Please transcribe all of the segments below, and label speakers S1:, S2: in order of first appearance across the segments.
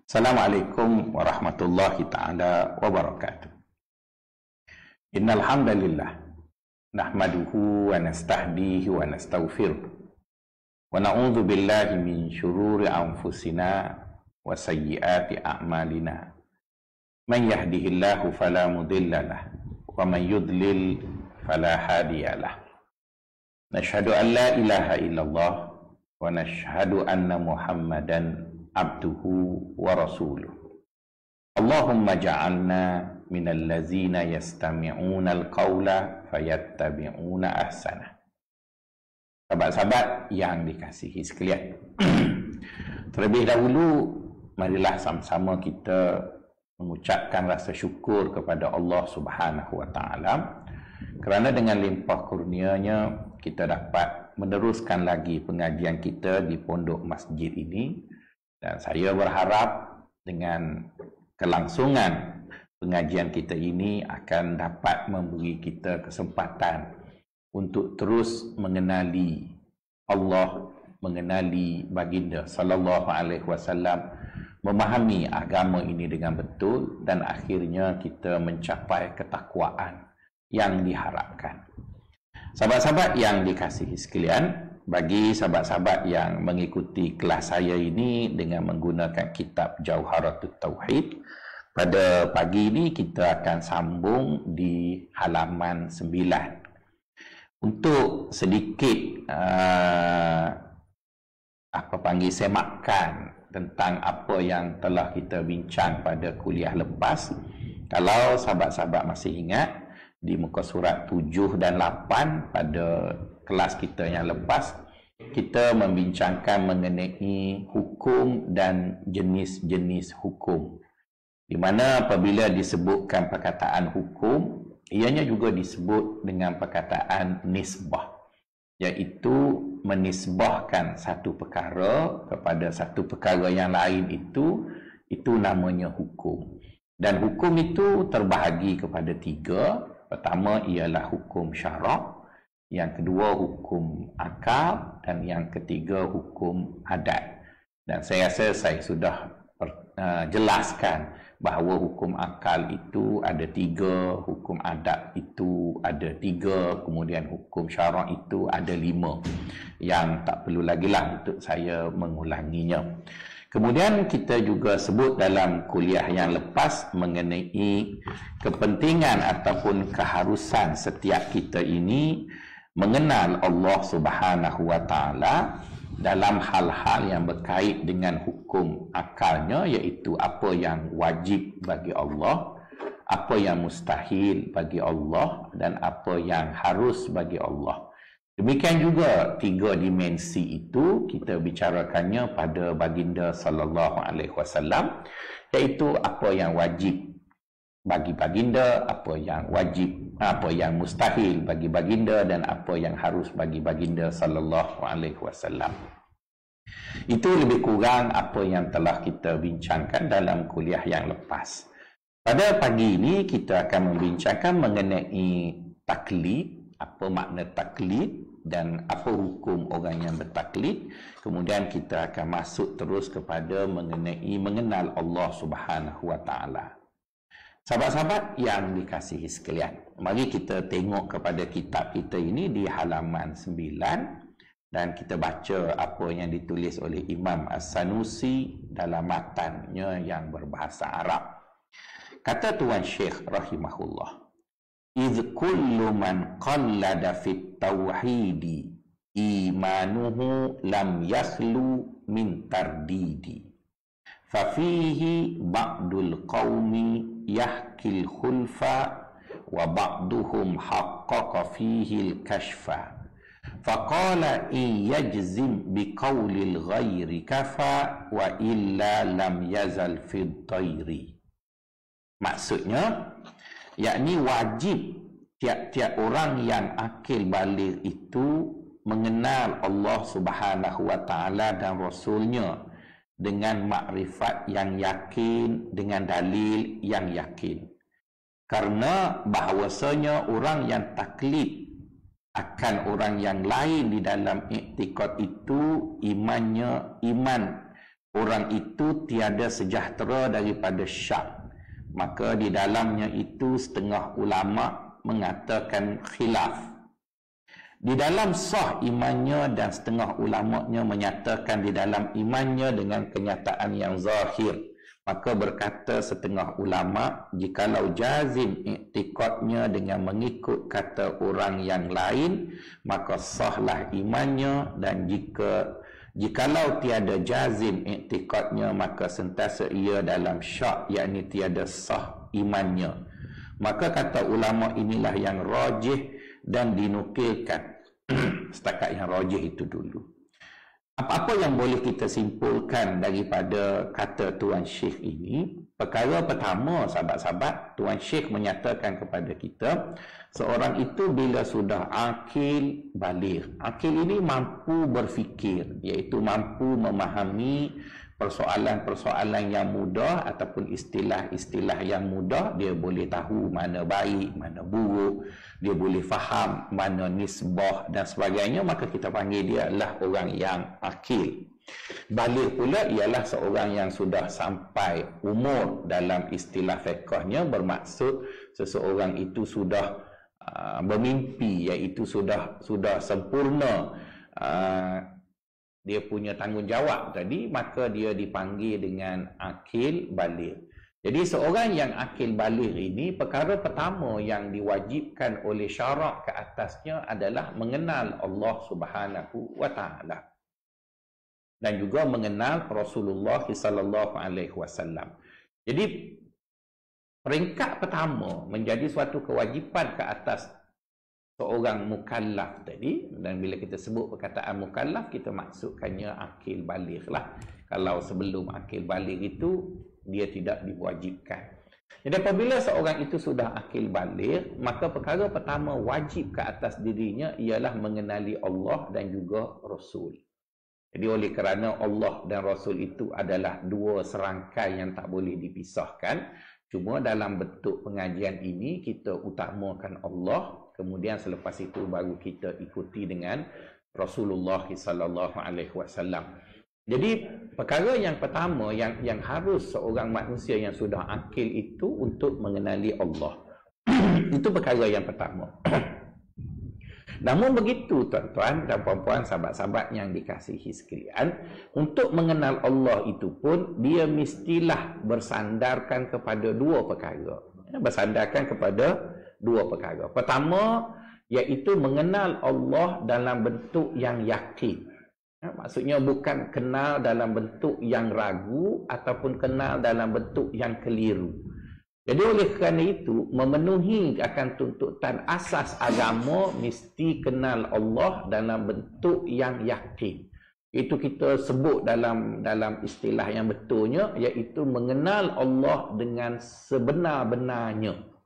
S1: Assalamualaikum warahmatullahi ta'ala wabarakatuh. Innal hamdalillah nahmaduhu wa nasta'dihi wa nastaghfiruh wa na'udzu billahi min syururi anfusina wa sayyiati a'malina. Man yahdihillahu fala mudhillalah wa man yudlil fala hadiyalah. Nashhadu an la ilaha illallah wa nashhadu anna Muhammadan abduhu wa rasuluh. Allahumma ja'alna minal ladzina yastami'una al-qawla fayattabi'una ahsana. Sahabat-sahabat yang dikasihi sekalian, terlebih dahulu marilah sama-sama kita mengucapkan rasa syukur kepada Allah Subhanahu wa taala kerana dengan limpah kurnianya kita dapat meneruskan lagi pengajian kita di pondok masjid ini. Dan saya berharap dengan kelangsungan pengajian kita ini akan dapat memberi kita kesempatan untuk terus mengenali Allah, mengenali baginda sallallahu alaihi wasallam, memahami agama ini dengan betul dan akhirnya kita mencapai ketakwaan yang diharapkan. Sahabat-sahabat yang dikasihi sekalian, bagi sahabat-sahabat yang mengikuti kelas saya ini dengan menggunakan kitab Jauharatut Tauhid, pada pagi ini kita akan sambung di halaman 9 untuk sedikit semakan tentang apa yang telah kita bincang pada kuliah lepas. Kalau sahabat-sahabat masih ingat, di muka surat 7 dan 8 pada kelas kita yang lepas, kita membincangkan mengenai hukum dan jenis-jenis hukum, di mana apabila disebutkan perkataan hukum, ianya juga disebut dengan perkataan nisbah, iaitu menisbahkan satu perkara kepada satu perkara yang lain, itu namanya hukum. Dan hukum itu terbahagi kepada 3. Pertama ialah hukum syarak, yang kedua hukum akal, dan yang ketiga hukum adat. Dan saya rasa saya sudah jelaskan bahawa hukum akal itu ada 3, hukum adat itu ada 3, kemudian hukum syarak itu ada 5, yang tak perlu lagi lah untuk saya mengulanginya. Kemudian kita juga sebut dalam kuliah yang lepas mengenai kepentingan ataupun keharusan setiap kita ini mengenal Allah Subhanahu wa taala dalam hal-hal yang berkait dengan hukum akalnya, iaitu apa yang wajib bagi Allah, apa yang mustahil bagi Allah, dan apa yang harus bagi Allah. Demikian juga 3 dimensi itu kita bicarakannya pada baginda sallallahu alaihi wasallam, iaitu apa yang wajib bagi baginda, apa yang mustahil bagi baginda, dan apa yang harus bagi baginda sallallahu alaihi wasallam. Itu lebih kurang apa yang telah kita bincangkan dalam kuliah yang lepas. Pada pagi ini kita akan membincangkan mengenai taklid, apa makna taklid dan apa hukum orang yang bertaklid. Kemudian kita akan masuk terus kepada mengenal Allah Subhanahu wa taala. Sahabat-sahabat yang dikasihi sekalian, mari kita tengok kepada kitab kita ini di halaman 9 dan kita baca apa yang ditulis oleh Imam As-Sanusi dalam matannya yang berbahasa Arab. Kata Tuan Syekh rahimahullah, "Idh kullu man qallada fit tauhidi imanuhu lam yakhlu min tardidi. Fafihi ba'dul qawmi yahkil khulfa wa ba'duhum haqqaqa fihi al-kashfa. Faqala in yajzim biqawlil ghairi kafa wa illa lam yazal fid tayri." Maksudnya, yakni wajib tiap-tiap orang yang akil baligh itu mengenal Allah Subhanahu wa taala dan Rasulnya dengan makrifat yang yakin, dengan dalil yang yakin. Karena bahawasanya orang yang taklid akan orang yang lain di dalam iktikad itu iman orang itu tiada sejahtera daripada syak. Maka di dalamnya itu setengah ulama mengatakan khilaf. Di dalam sah imannya dan setengah ulamanya menyatakan di dalam imannya dengan kenyataan yang zahir. Maka berkata setengah ulama, jikalau jazim iktikadnya dengan mengikut kata orang yang lain, maka sahlah imannya, dan jikalau tiada jazim iktikadnya, maka sentiasa ia dalam syak, yakni tiada sah imannya. Maka kata ulama inilah yang rajih dan dinukilkan. Setakat yang rajih itu dulu. Apa-apa yang boleh kita simpulkan daripada kata Tuan Syekh ini? Perkara pertama, sahabat-sahabat, Tuan Syekh menyatakan kepada kita, seorang itu bila sudah akil baligh. Akil ini mampu berfikir, iaitu mampu memahami persoalan-persoalan yang mudah ataupun istilah-istilah yang mudah. Dia boleh tahu mana baik, mana buruk, dia boleh faham mana nisbah dan sebagainya. Maka kita panggil dia adalah orang yang akil. Baligh pula ialah seorang yang sudah sampai umur. Dalam istilah fiqhnya bermaksud seseorang itu sudah bermimpi, iaitu sudah sempurna dia punya tanggungjawab tadi, maka dia dipanggil dengan akil baligh. Jadi seorang yang akil baligh ini, perkara pertama yang diwajibkan oleh syarak ke atasnya adalah mengenal Allah Subhanahu wa taala dan juga mengenal Rasulullah sallallahu alaihi wasallam. Jadi peringkat pertama menjadi suatu kewajipan ke atas seorang mukallaf tadi, dan bila kita sebut perkataan mukallaf, kita maksudkannya akil baligh lah. Kalau sebelum akil baligh itu dia tidak diwajibkan. Jadi apabila seorang itu sudah akil baligh, maka perkara pertama wajib ke atas dirinya ialah mengenali Allah dan juga Rasul. Jadi oleh kerana Allah dan Rasul itu adalah dua serangkai yang tak boleh dipisahkan, cuma dalam bentuk pengajian ini kita utamakan Allah, kemudian selepas itu baru kita ikuti dengan Rasulullah sallallahu alaihi wasallam. Jadi perkara yang pertama yang harus seorang manusia yang sudah akil itu untuk mengenali Allah. Itu perkara yang pertama. Namun begitu tuan-tuan dan puan-puan, sahabat-sahabat yang dikasihi sekalian, untuk mengenal Allah itu pun dia mestilah bersandarkan kepada dua perkara. Bersandarkan kepada dua perkara. Pertama, iaitu mengenal Allah dalam bentuk yang yakin. Maksudnya bukan kenal dalam bentuk yang ragu ataupun kenal dalam bentuk yang keliru. Jadi oleh kerana itu, memenuhi akan tuntutan asas agama mesti kenal Allah dalam bentuk yang yakin. Itu kita sebut dalam istilah yang betulnya, iaitu mengenal Allah dengan sebenar-benarnya.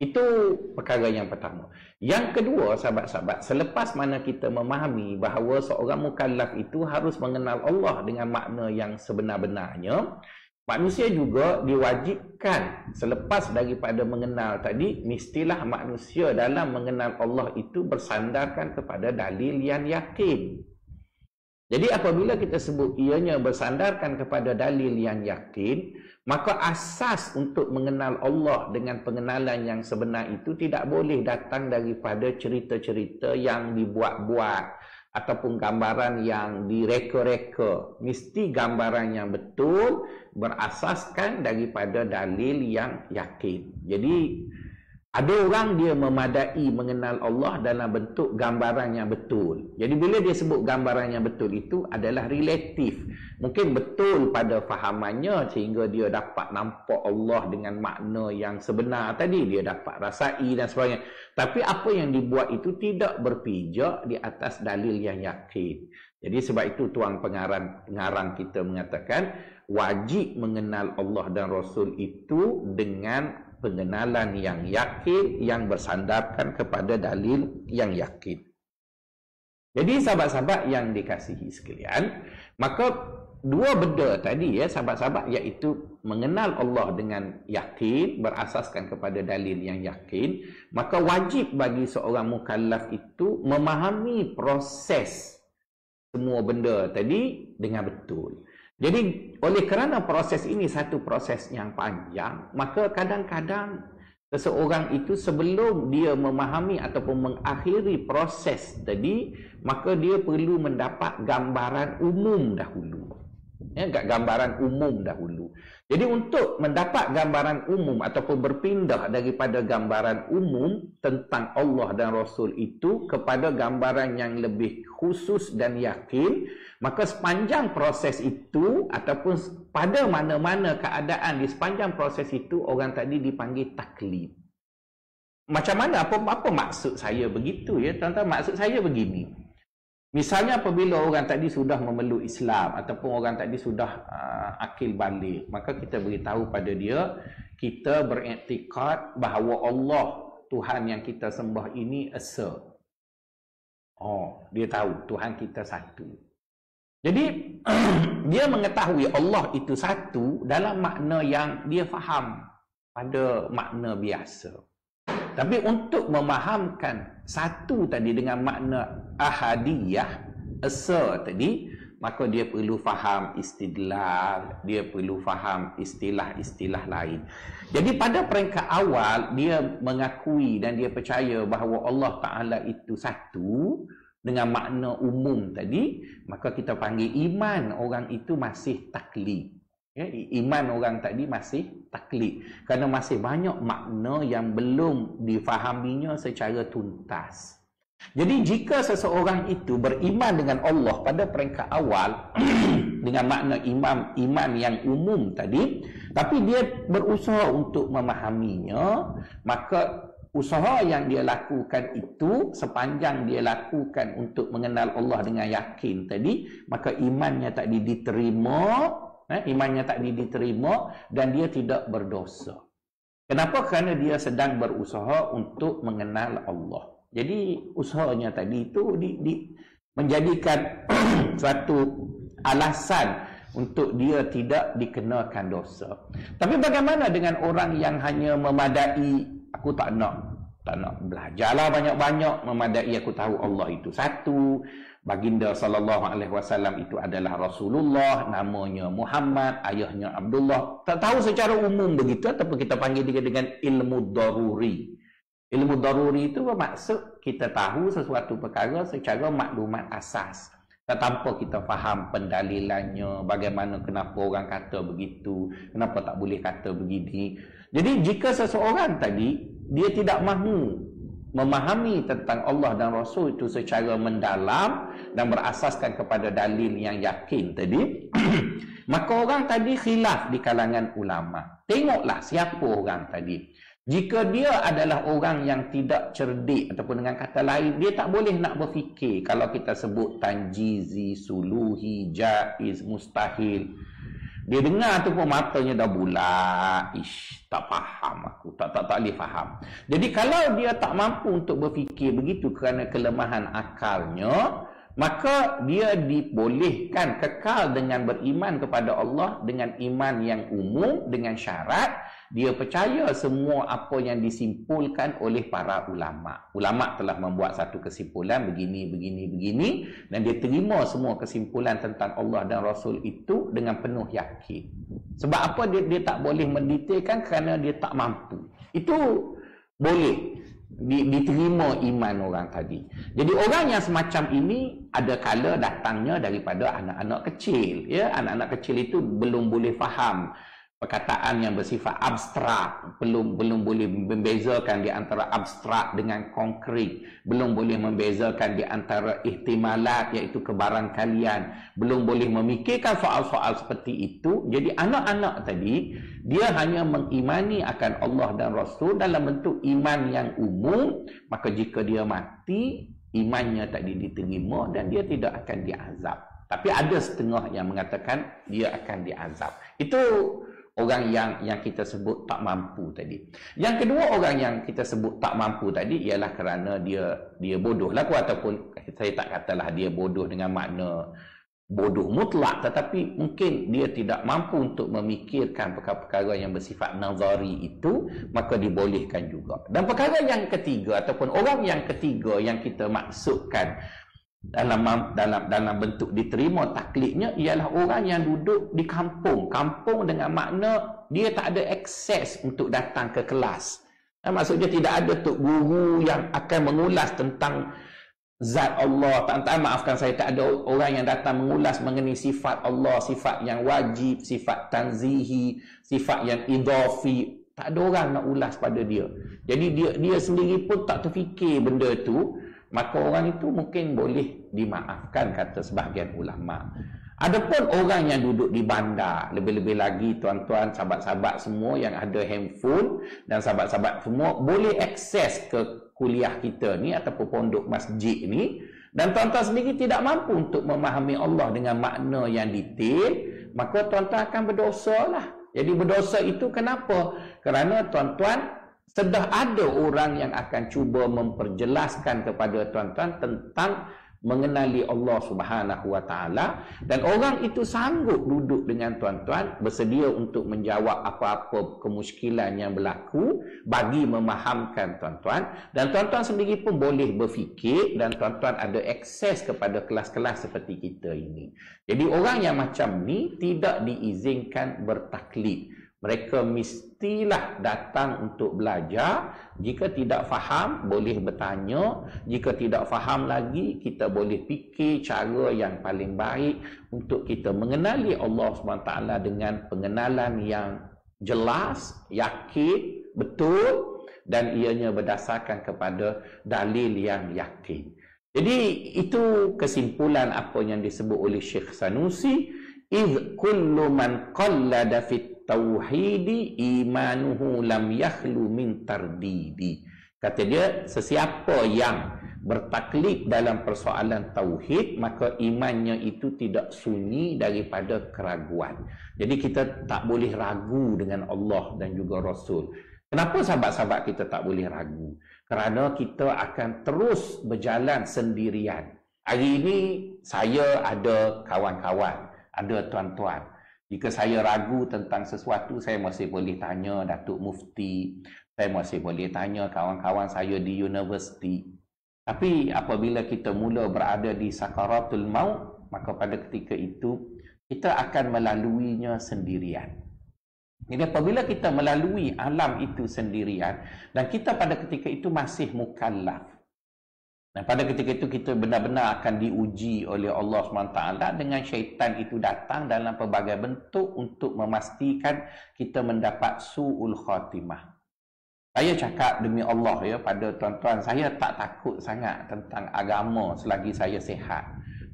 S1: Itu perkara yang pertama. Yang kedua, sahabat-sahabat, selepas mana kita memahami bahawa seorang mukallaf itu harus mengenal Allah dengan makna yang sebenar-benarnya, manusia juga diwajibkan selepas daripada mengenal tadi, mestilah manusia dalam mengenal Allah itu bersandarkan kepada dalil yang yakin. Jadi apabila kita sebut ianya bersandarkan kepada dalil yang yakin, maka asas untuk mengenal Allah dengan pengenalan yang sebenar itu tidak boleh datang daripada cerita-cerita yang dibuat-buat ataupun gambaran yang direka-reka. Mesti gambaran yang betul berasaskan daripada dalil yang yakin. Jadi ada orang dia memadai mengenal Allah dalam bentuk gambaran yang betul. Jadi bila dia sebut gambaran yang betul itu adalah relatif. Mungkin betul pada fahamannya sehingga dia dapat nampak Allah dengan makna yang sebenar tadi. Dia dapat rasai dan sebagainya. Tapi apa yang dibuat itu tidak berpijak di atas dalil yang yakin. Jadi sebab itu tuan pengarang kita mengatakan wajib mengenal Allah dan Rasul itu dengan pengenalan yang yakin, yang bersandarkan kepada dalil yang yakin. Jadi sahabat-sahabat yang dikasihi sekalian, maka dua benda tadi sahabat-sahabat, iaitu mengenal Allah dengan yakin, berasaskan kepada dalil yang yakin, maka wajib bagi seorang mukallaf itu memahami proses semua benda tadi dengan betul. Jadi oleh kerana proses ini satu proses yang panjang, maka kadang-kadang seseorang itu sebelum dia memahami ataupun mengakhiri proses tadi, maka dia perlu mendapat gambaran umum dahulu. Ya, gambaran umum dahulu. Jadi untuk mendapat gambaran umum ataupun berpindah daripada gambaran umum tentang Allah dan Rasul itu kepada gambaran yang lebih khusus dan yakin, maka sepanjang proses itu ataupun pada mana-mana keadaan di sepanjang proses itu, orang tadi dipanggil taklid. Macam mana? Apa maksud saya begitu ya? Tuan-tuan, maksud saya begini. Misalnya apabila orang tadi sudah memeluk Islam ataupun orang tadi sudah akil balik, maka kita beritahu pada dia, kita beriktikad bahawa Allah, Tuhan yang kita sembah ini esa. Oh, dia tahu Tuhan kita satu. Jadi dia mengetahui Allah itu satu dalam makna yang dia faham pada makna biasa. Tapi untuk memahamkan satu tadi dengan makna ahadiyah, esa tadi, maka dia perlu faham istidlal, dia perlu faham istilah-istilah lain. Jadi pada peringkat awal, dia mengakui dan dia percaya bahawa Allah Ta'ala itu satu dengan makna umum tadi, maka kita panggil iman orang itu masih taklid. Ya, iman orang tadi masih taklid kerana masih banyak makna yang belum difahaminya secara tuntas. Jadi jika seseorang itu beriman dengan Allah pada peringkat awal dengan makna iman yang umum tadi, tapi dia berusaha untuk memahaminya, maka usaha yang dia lakukan itu sepanjang dia lakukan untuk mengenal Allah dengan yakin tadi, maka imannya tadi diterima. Imannya tak diterima dan dia tidak berdosa. Kenapa? Kerana dia sedang berusaha untuk mengenal Allah. Jadi usahanya tadi itu menjadikan suatu alasan untuk dia tidak dikenakan dosa. Tapi bagaimana dengan orang yang hanya memadai, aku tak nak belajarlah banyak-banyak, memadai aku tahu Allah itu satu, baginda sallallahu alaihi wasallam itu adalah Rasulullah, namanya Muhammad, ayahnya Abdullah. Tak tahu secara umum begitu ataupun kita panggil dia dengan ilmu daruri. Ilmu daruri itu bermaksud kita tahu sesuatu perkara secara maklumat asas. Tanpa kita faham pendalilannya, bagaimana kenapa orang kata begitu, kenapa tak boleh kata begini. Jadi jika seseorang tadi dia tidak mahu memahami tentang Allah dan Rasul itu secara mendalam dan berasaskan kepada dalil yang yakin tadi, maka orang tadi khilaf di kalangan ulama. Tengoklah siapa orang tadi. Jika dia adalah orang yang tidak cerdik ataupun dengan kata lain, dia tak boleh nak berfikir. Kalau kita sebut tanjizi, suluhi, jaiz, mustahil, dia dengar tu pun matanya dah bulat. Tak faham aku. Tak boleh faham. Jadi kalau dia tak mampu untuk berfikir begitu kerana kelemahan akalnya, maka dia dibolehkan kekal dengan beriman kepada Allah dengan iman yang umum, dengan syarat dia percaya semua apa yang disimpulkan oleh para ulama. Ulama telah membuat satu kesimpulan begini, dan dia terima semua kesimpulan tentang Allah dan Rasul itu dengan penuh yakin. Sebab apa dia tak boleh mendetailkan? Kerana dia tak mampu. Itu boleh diterima iman orang tadi. Jadi orang yang semacam ini ada kala datangnya daripada anak-anak kecil. Ya, anak-anak kecil itu belum boleh faham perkataan yang bersifat abstrak, belum boleh membezakan di antara abstrak dengan konkret, belum boleh membezakan di antara ihtimalat iaitu kebarangkalian, belum boleh memikirkan soal-soal seperti itu. Jadi anak-anak tadi dia hanya mengimani akan Allah dan Rasul dalam bentuk iman yang umum, maka jika dia mati imannya tak diterima dan dia tidak akan diazab. Tapi ada setengah yang mengatakan dia akan diazab. Itu orang yang kita sebut tak mampu tadi. Yang kedua, orang yang kita sebut tak mampu tadi ialah kerana dia bodoh lah, ataupun saya tak katalah dia bodoh dengan makna bodoh mutlak, tetapi mungkin dia tidak mampu untuk memikirkan perkara-perkara yang bersifat nazari itu, maka dibolehkan juga. Dan perkara yang ketiga ataupun orang yang ketiga yang kita maksudkan dalam bentuk diterima taklidnya ialah orang yang duduk di kampung. Kampung dengan makna dia tak ada akses untuk datang ke kelas. Maksudnya tidak ada tok guru yang akan mengulas tentang zat Allah. Maafkan saya, tak ada orang yang datang mengulas mengenai sifat Allah, sifat yang wajib, sifat tanzihi, sifat yang idafi. Tak ada orang nak ulas pada dia. Jadi dia sendiri pun tak terfikir benda tu. Maka orang itu mungkin boleh dimaafkan, kata sebahagian ulama. Adapun orang yang duduk di bandar, lebih-lebih lagi tuan-tuan, sahabat-sahabat semua yang ada handphone dan sahabat-sahabat semua boleh akses ke kuliah kita ni ataupun pondok masjid ni, dan tuan-tuan sendiri tidak mampu untuk memahami Allah dengan makna yang detail, maka tuan-tuan akan berdosa lah. Jadi berdosa itu kenapa? Kerana tuan-tuan sedah ada orang yang akan cuba memperjelaskan kepada tuan-tuan tentang mengenali Allah Subhanahu wa taala, dan orang itu sanggup duduk dengan tuan-tuan, bersedia untuk menjawab apa-apa kemusykilan yang berlaku bagi memahamkan tuan-tuan, dan tuan-tuan sendiri pun boleh berfikir dan tuan-tuan ada akses kepada kelas-kelas seperti kita ini. Jadi orang yang macam ni tidak diizinkan bertaklid. Mereka mestilah datang untuk belajar. Jika tidak faham, boleh bertanya. Jika tidak faham lagi, kita boleh fikir cara yang paling baik untuk kita mengenali Allah SWT dengan pengenalan yang jelas, yakin, betul, dan ianya berdasarkan kepada dalil yang yakin. Jadi itu kesimpulan apa yang disebut oleh Syekh Sanusi. إِذْ كُلُّ مَنْ قَلَّدَ فِي tauhidi imanuhu lam yakhlu min tardidi. Kata dia, sesiapa yang bertaklid dalam persoalan tauhid, maka imannya itu tidak sunyi daripada keraguan. Jadi kita tak boleh ragu dengan Allah dan juga Rasul. Kenapa sahabat-sahabat kita tak boleh ragu? Kerana kita akan terus berjalan sendirian. Hari ini saya ada kawan-kawan, ada tuan-tuan. Jika saya ragu tentang sesuatu, saya masih boleh tanya Datuk Mufti, saya masih boleh tanya kawan-kawan saya di universiti. Tapi apabila kita mula berada di sakaratul maut, maka pada ketika itu kita akan melaluinya sendirian. Jadi apabila kita melalui alam itu sendirian, dan kita pada ketika itu masih mukallaf, dan pada ketika itu kita benar-benar akan diuji oleh Allah SWT dengan syaitan itu datang dalam pelbagai bentuk untuk memastikan kita mendapat su'ul khatimah. Saya cakap demi Allah ya pada tuan-tuan, saya tak takut sangat tentang agama selagi saya sihat.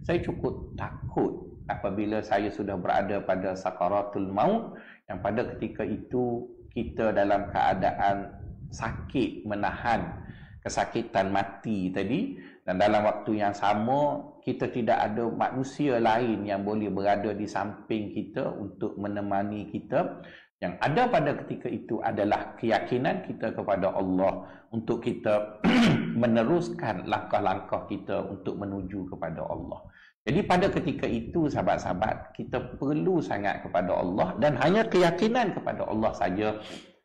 S1: Saya cukup takut apabila saya sudah berada pada sakaratul maut, yang pada ketika itu kita dalam keadaan sakit, menahan kesakitan mati tadi, dan dalam waktu yang sama kita tidak ada manusia lain yang boleh berada di samping kita untuk menemani kita. Yang ada pada ketika itu adalah keyakinan kita kepada Allah untuk kita meneruskan langkah-langkah kita untuk menuju kepada Allah. Jadi pada ketika itu sahabat-sahabat, kita perlu sangat kepada Allah, dan hanya keyakinan kepada Allah saja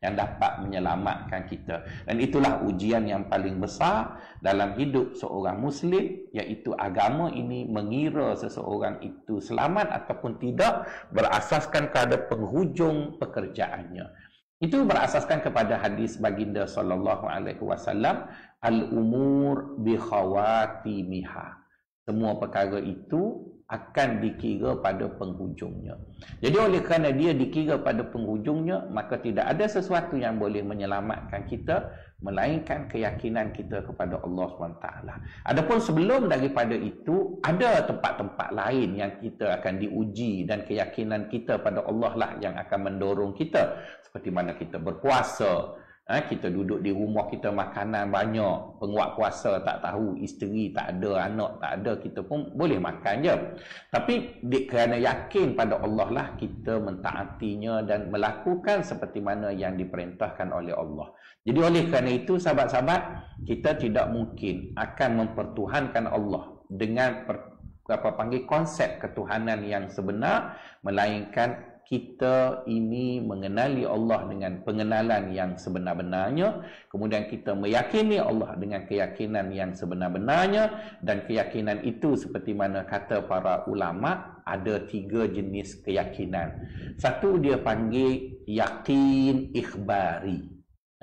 S1: yang dapat menyelamatkan kita. Dan itulah ujian yang paling besar dalam hidup seorang Muslim, iaitu agama ini mengira seseorang itu selamat ataupun tidak berasaskan kepada penghujung pekerjaannya. Itu berasaskan kepada hadis baginda sallallahu alaihi wasallam, al-umur bi khawatimiha. Semua perkara itu akan dikira pada penghujungnya. Jadi oleh kerana dia dikira pada penghujungnya, maka tidak ada sesuatu yang boleh menyelamatkan kita melainkan keyakinan kita kepada Allah SWT. Adapun sebelum daripada itu, ada tempat-tempat lain yang kita akan diuji, dan keyakinan kita pada Allah lah yang akan mendorong kita. Seperti mana kita berpuasa, kita duduk di rumah kita, makanan banyak, penguat puasa tak tahu, isteri tak ada, anak tak ada, kita pun boleh makan je. Tapi kerana yakin pada Allah lah, kita mentaatinya dan melakukan seperti mana yang diperintahkan oleh Allah. Jadi oleh kerana itu sahabat-sahabat, kita tidak mungkin akan mempertuhankan Allah dengan konsep ketuhanan yang sebenar, melainkan kita ini mengenali Allah dengan pengenalan yang sebenar-benarnya, kemudian kita meyakini Allah dengan keyakinan yang sebenar-benarnya, dan keyakinan itu seperti mana kata para ulama, ada 3 jenis keyakinan. Satu dia panggil yakin ikhbari.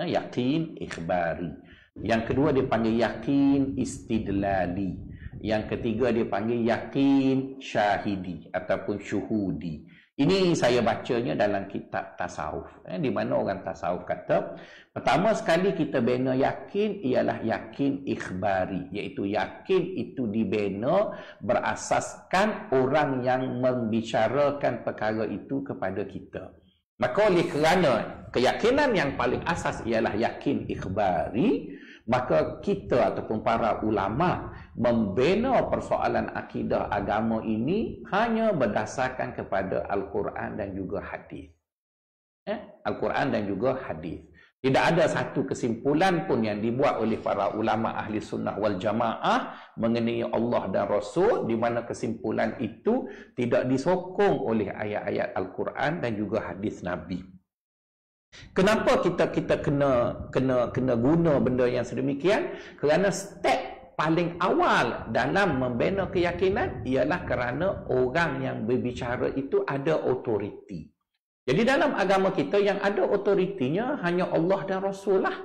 S1: Yakin ikhbari. Yang kedua dia panggil yakin istidlali. Yang ketiga dia panggil yakin syahidi ataupun syuhudi. Ini saya bacanya dalam kitab tasawuf. Di mana orang tasawuf kata, pertama sekali kita bina yakin ialah yakin ikhbari. Iaitu yakin itu dibina berasaskan orang yang membicarakan perkara itu kepada kita. Maka oleh kerana keyakinan yang paling asas ialah yakin ikhbari, maka kita ataupun para ulama membina persoalan akidah agama ini hanya berdasarkan kepada Al-Quran dan juga hadis. Al-Quran dan juga hadis. Tidak ada satu kesimpulan pun yang dibuat oleh para ulama ahli sunnah wal jamaah mengenai Allah dan Rasul, di mana kesimpulan itu tidak disokong oleh ayat-ayat Al-Quran dan juga hadis Nabi. Kenapa kita kena guna benda yang sedemikian? Kerana step paling awal dalam membina keyakinan ialah kerana orang yang berbicara itu ada otoriti. Jadi dalam agama kita yang ada otoritinya hanya Allah dan Rasul lah.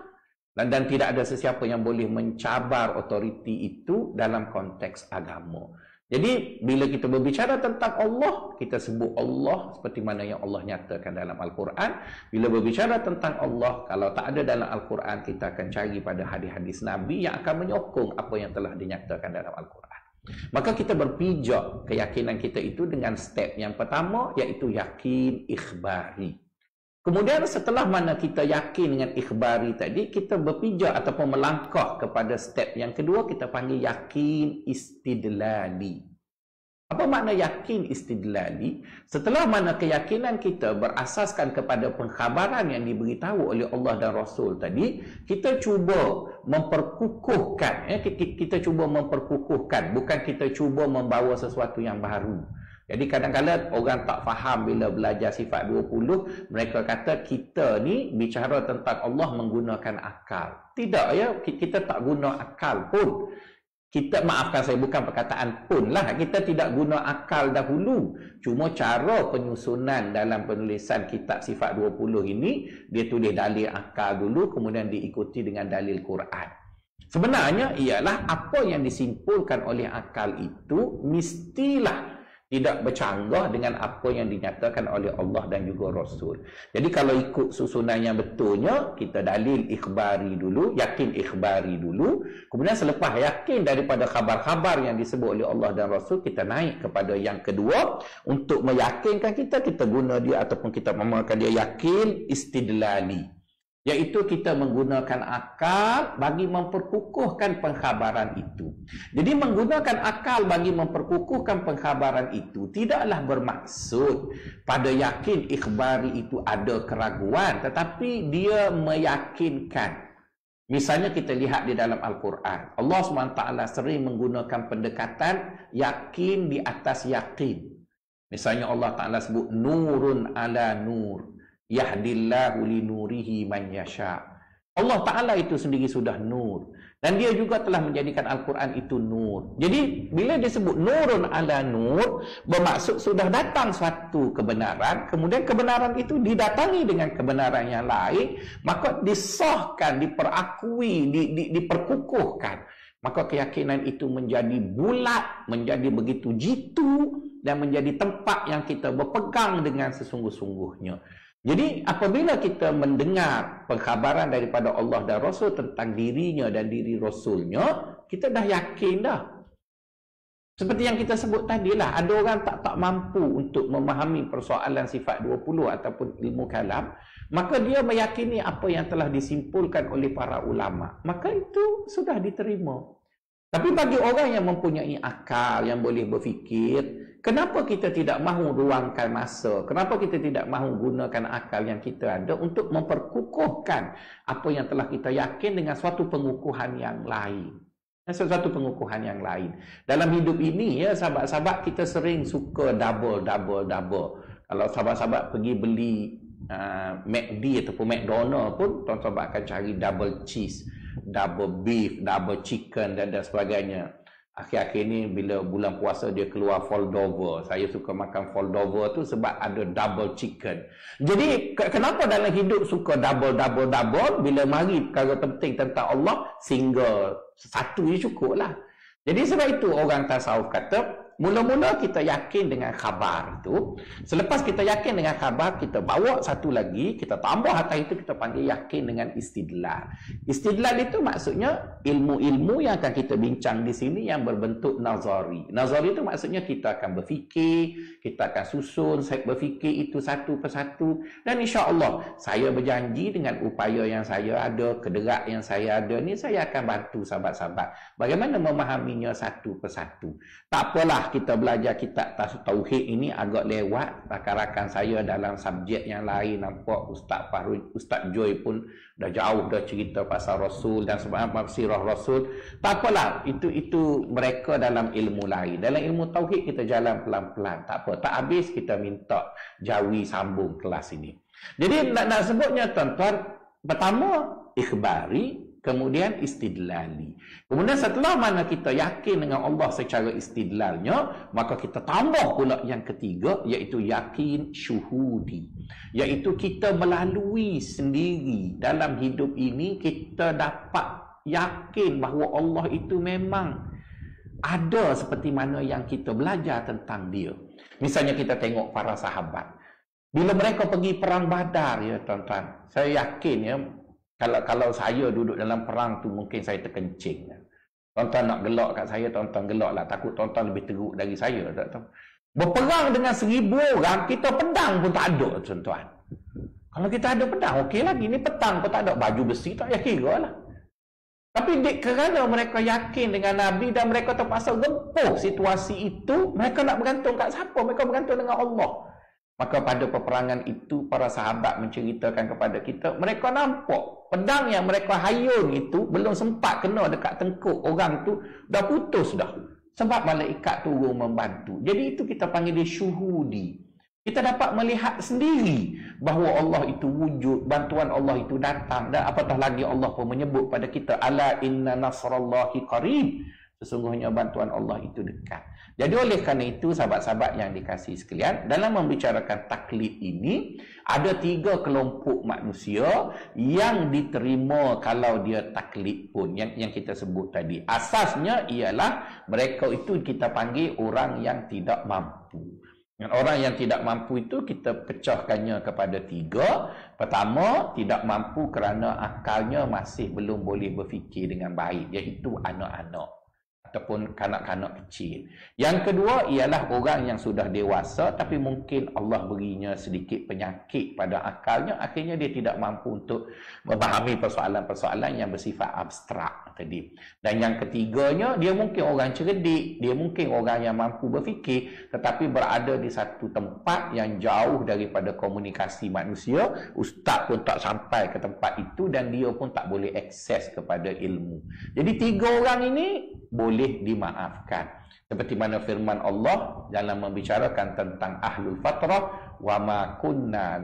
S1: Dan tidak ada sesiapa yang boleh mencabar otoriti itu dalam konteks agama. Jadi bila kita berbicara tentang Allah, kita sebut Allah seperti mana yang Allah nyatakan dalam Al-Quran. Bila berbicara tentang Allah, kalau tak ada dalam Al-Quran, kita akan cari pada hadis-hadis Nabi yang akan menyokong apa yang telah dinyatakan dalam Al-Quran. Maka kita berpijak keyakinan kita itu dengan step yang pertama, iaitu yakin ikhbari. Kemudian setelah mana kita yakin dengan ikhbari tadi, kita berpijak ataupun melangkah kepada step yang kedua, kita panggil yakin istidlali. Apa makna yakin istidlali? Setelah mana keyakinan kita berasaskan kepada pengkhabaran yang diberitahu oleh Allah dan Rasul tadi, kita cuba memperkukuhkan. Kita cuba memperkukuhkan, bukan kita cuba membawa sesuatu yang baru. Jadi kadang-kadang orang tak faham bila belajar sifat 20, mereka kata kita ni bicara tentang Allah menggunakan akal. Tidak ya, kita tak guna akal pun. Kita, maafkan saya, bukan perkataan pun lah, kita tidak guna akal dahulu. Cuma cara penyusunan dalam penulisan kitab sifat 20 ini, dia tulis dalil akal dulu, kemudian diikuti dengan dalil Quran. Sebenarnya ialah apa yang disimpulkan oleh akal itu mestilah tidak bercanggah dengan apa yang dinyatakan oleh Allah dan juga Rasul. Jadi kalau ikut susunan yang betulnya, kita dalil ikhbari dulu, yakin ikhbari dulu. Kemudian selepas yakin daripada khabar-khabar yang disebut oleh Allah dan Rasul, kita naik kepada yang kedua. Untuk meyakinkan kita guna dia ataupun kita memakan dia yakin istidlali. Iaitu kita menggunakan akal bagi memperkukuhkan pengkhabaran itu. Jadi menggunakan akal bagi memperkukuhkan pengkhabaran itu tidaklah bermaksud pada yakin ikhbari itu ada keraguan, tetapi dia meyakinkan. Misalnya kita lihat di dalam Al-Quran, Allah SWT sering menggunakan pendekatan yakin di atas yakin. Misalnya Allah Ta'ala sebut nurun ala nur, yahdillahu li nurihi man yasha. Allah Ta'ala itu sendiri sudah nur, dan dia juga telah menjadikan Al-Quran itu nur. Jadi bila disebut nurun ala nur, bermaksud sudah datang suatu kebenaran, kemudian kebenaran itu didatangi dengan kebenaran yang lain, maka disahkan, diperakui, diperkukuhkan. Maka keyakinan itu menjadi bulat, menjadi begitu jitu, dan menjadi tempat yang kita berpegang dengan sesungguh-sungguhnya. Jadi apabila kita mendengar pengkhabaran daripada Allah dan Rasul tentang dirinya dan diri Rasulnya, kita dah yakin dah. Seperti yang kita sebut tadilah, ada orang tak mampu untuk memahami persoalan sifat 20 ataupun ilmu kalam, maka dia meyakini apa yang telah disimpulkan oleh para ulama. Maka itu sudah diterima. Tapi bagi orang yang mempunyai akal, yang boleh berfikir, kenapa kita tidak mahu ruangkan masa? Kenapa kita tidak mahu gunakan akal yang kita ada untuk memperkukuhkan apa yang telah kita yakin dengan suatu pengukuhan yang lain? Sesuatu pengukuhan yang lain. Dalam hidup ini, ya sahabat-sahabat, kita sering suka double. Kalau sahabat-sahabat pergi beli McD ataupun McDonald pun, tuan-tuan akan cari double cheese, double beef, double chicken dan sebagainya. Akhir-akhir ni bila bulan puasa dia keluar Foldover. Saya suka makan Foldover tu sebab ada double chicken. Jadi kenapa dalam hidup suka double? Bila mari perkara penting tentang Allah, single, satu je cukup lah. Jadi sebab itu orang tasawuf kata, mula-mula kita yakin dengan khabar itu. Selepas kita yakin dengan khabar, kita bawa satu lagi, kita tambah atas itu, kita panggil yakin dengan istidlal. Istidlal itu maksudnya ilmu-ilmu yang akan kita bincang di sini yang berbentuk nazari. Nazari itu maksudnya kita akan berfikir, kita akan susun, saya berfikir itu satu persatu. Dan insya-Allah saya berjanji dengan upaya yang saya ada, kederak yang saya ada ni, saya akan bantu sahabat-sahabat bagaimana memahaminya satu persatu. Tak apalah kita belajar kitab tauhid ini agak lewat, rakan-rakan saya dalam subjek yang lain nampak Ustaz Fahrul, Ustaz Joy pun dah jauh dah cerita pasal Rasul dan sebagainya, sirah Rasul. Tak apalah, itu mereka dalam ilmu lain. Dalam ilmu tauhid kita jalan pelan-pelan, tak apa, tak habis kita minta Jawi sambung kelas ini. Jadi nak sebutnya tuan-tuan, pertama ikhbari, kemudian istidlali. Kemudian setelah mana kita yakin dengan Allah secara istidlalnya, maka kita tambah pula yang ketiga, iaitu yakin syuhudi. Iaitu kita melalui sendiri dalam hidup ini, kita dapat yakin bahawa Allah itu memang ada seperti mana yang kita belajar tentang dia. Misalnya kita tengok para sahabat. Bila mereka pergi perang Badar, ya tuan-tuan, saya yakin ya, kalau saya duduk dalam perang tu mungkin saya terkencing. Tuan-tuan nak gelak kat saya, tuan-tuan gelak lah. Takut tuan-tuan lebih teruk dari saya. Berperang dengan 1000 orang, kita pedang pun tak ada, tuan-tuan. Kalau kita ada pedang, okey lagi. Ni petang pun tak ada. Baju besi tak payah kira lah. Tapi kerana mereka yakin dengan Nabi dan mereka terpaksa gempuh situasi itu, mereka nak bergantung kat siapa? Mereka bergantung dengan Allah. Maka pada peperangan itu, para sahabat menceritakan kepada kita, mereka nampak pedang yang mereka hayun itu belum sempat kena dekat tengkuk orang tu, dah putus dah. Sebab malaikat turun membantu. Jadi itu kita panggil dia syuhudi. Kita dapat melihat sendiri bahawa Allah itu wujud, bantuan Allah itu datang. Dan apatah lagi Allah pun menyebut pada kita, ala inna nasrallahi qarib. Sesungguhnya bantuan Allah itu dekat. Jadi oleh kerana itu, sahabat-sahabat yang dikasihi sekalian, dalam membicarakan taklid ini, ada 3 kelompok manusia yang diterima kalau dia taklid pun, yang kita sebut tadi. Asasnya ialah mereka itu kita panggil orang yang tidak mampu. Dan orang yang tidak mampu itu kita pecahkannya kepada 3. Pertama, tidak mampu kerana akalnya masih belum boleh berfikir dengan baik, iaitu anak-anak ataupun kanak-kanak kecil. Yang kedua ialah orang yang sudah dewasa tapi mungkin Allah berinya sedikit penyakit pada akalnya, akhirnya dia tidak mampu untuk memahami persoalan-persoalan yang bersifat abstrak tadi. Dan yang ketiganya, dia mungkin orang cerdik, dia mungkin orang yang mampu berfikir tetapi berada di satu tempat yang jauh daripada komunikasi manusia. Ustaz pun tak sampai ke tempat itu dan dia pun tak boleh akses kepada ilmu. Jadi 3 orang ini boleh dimaafkan. Seperti mana firman Allah dalam membicarakan tentang ahlul fatrah, wa ma kunna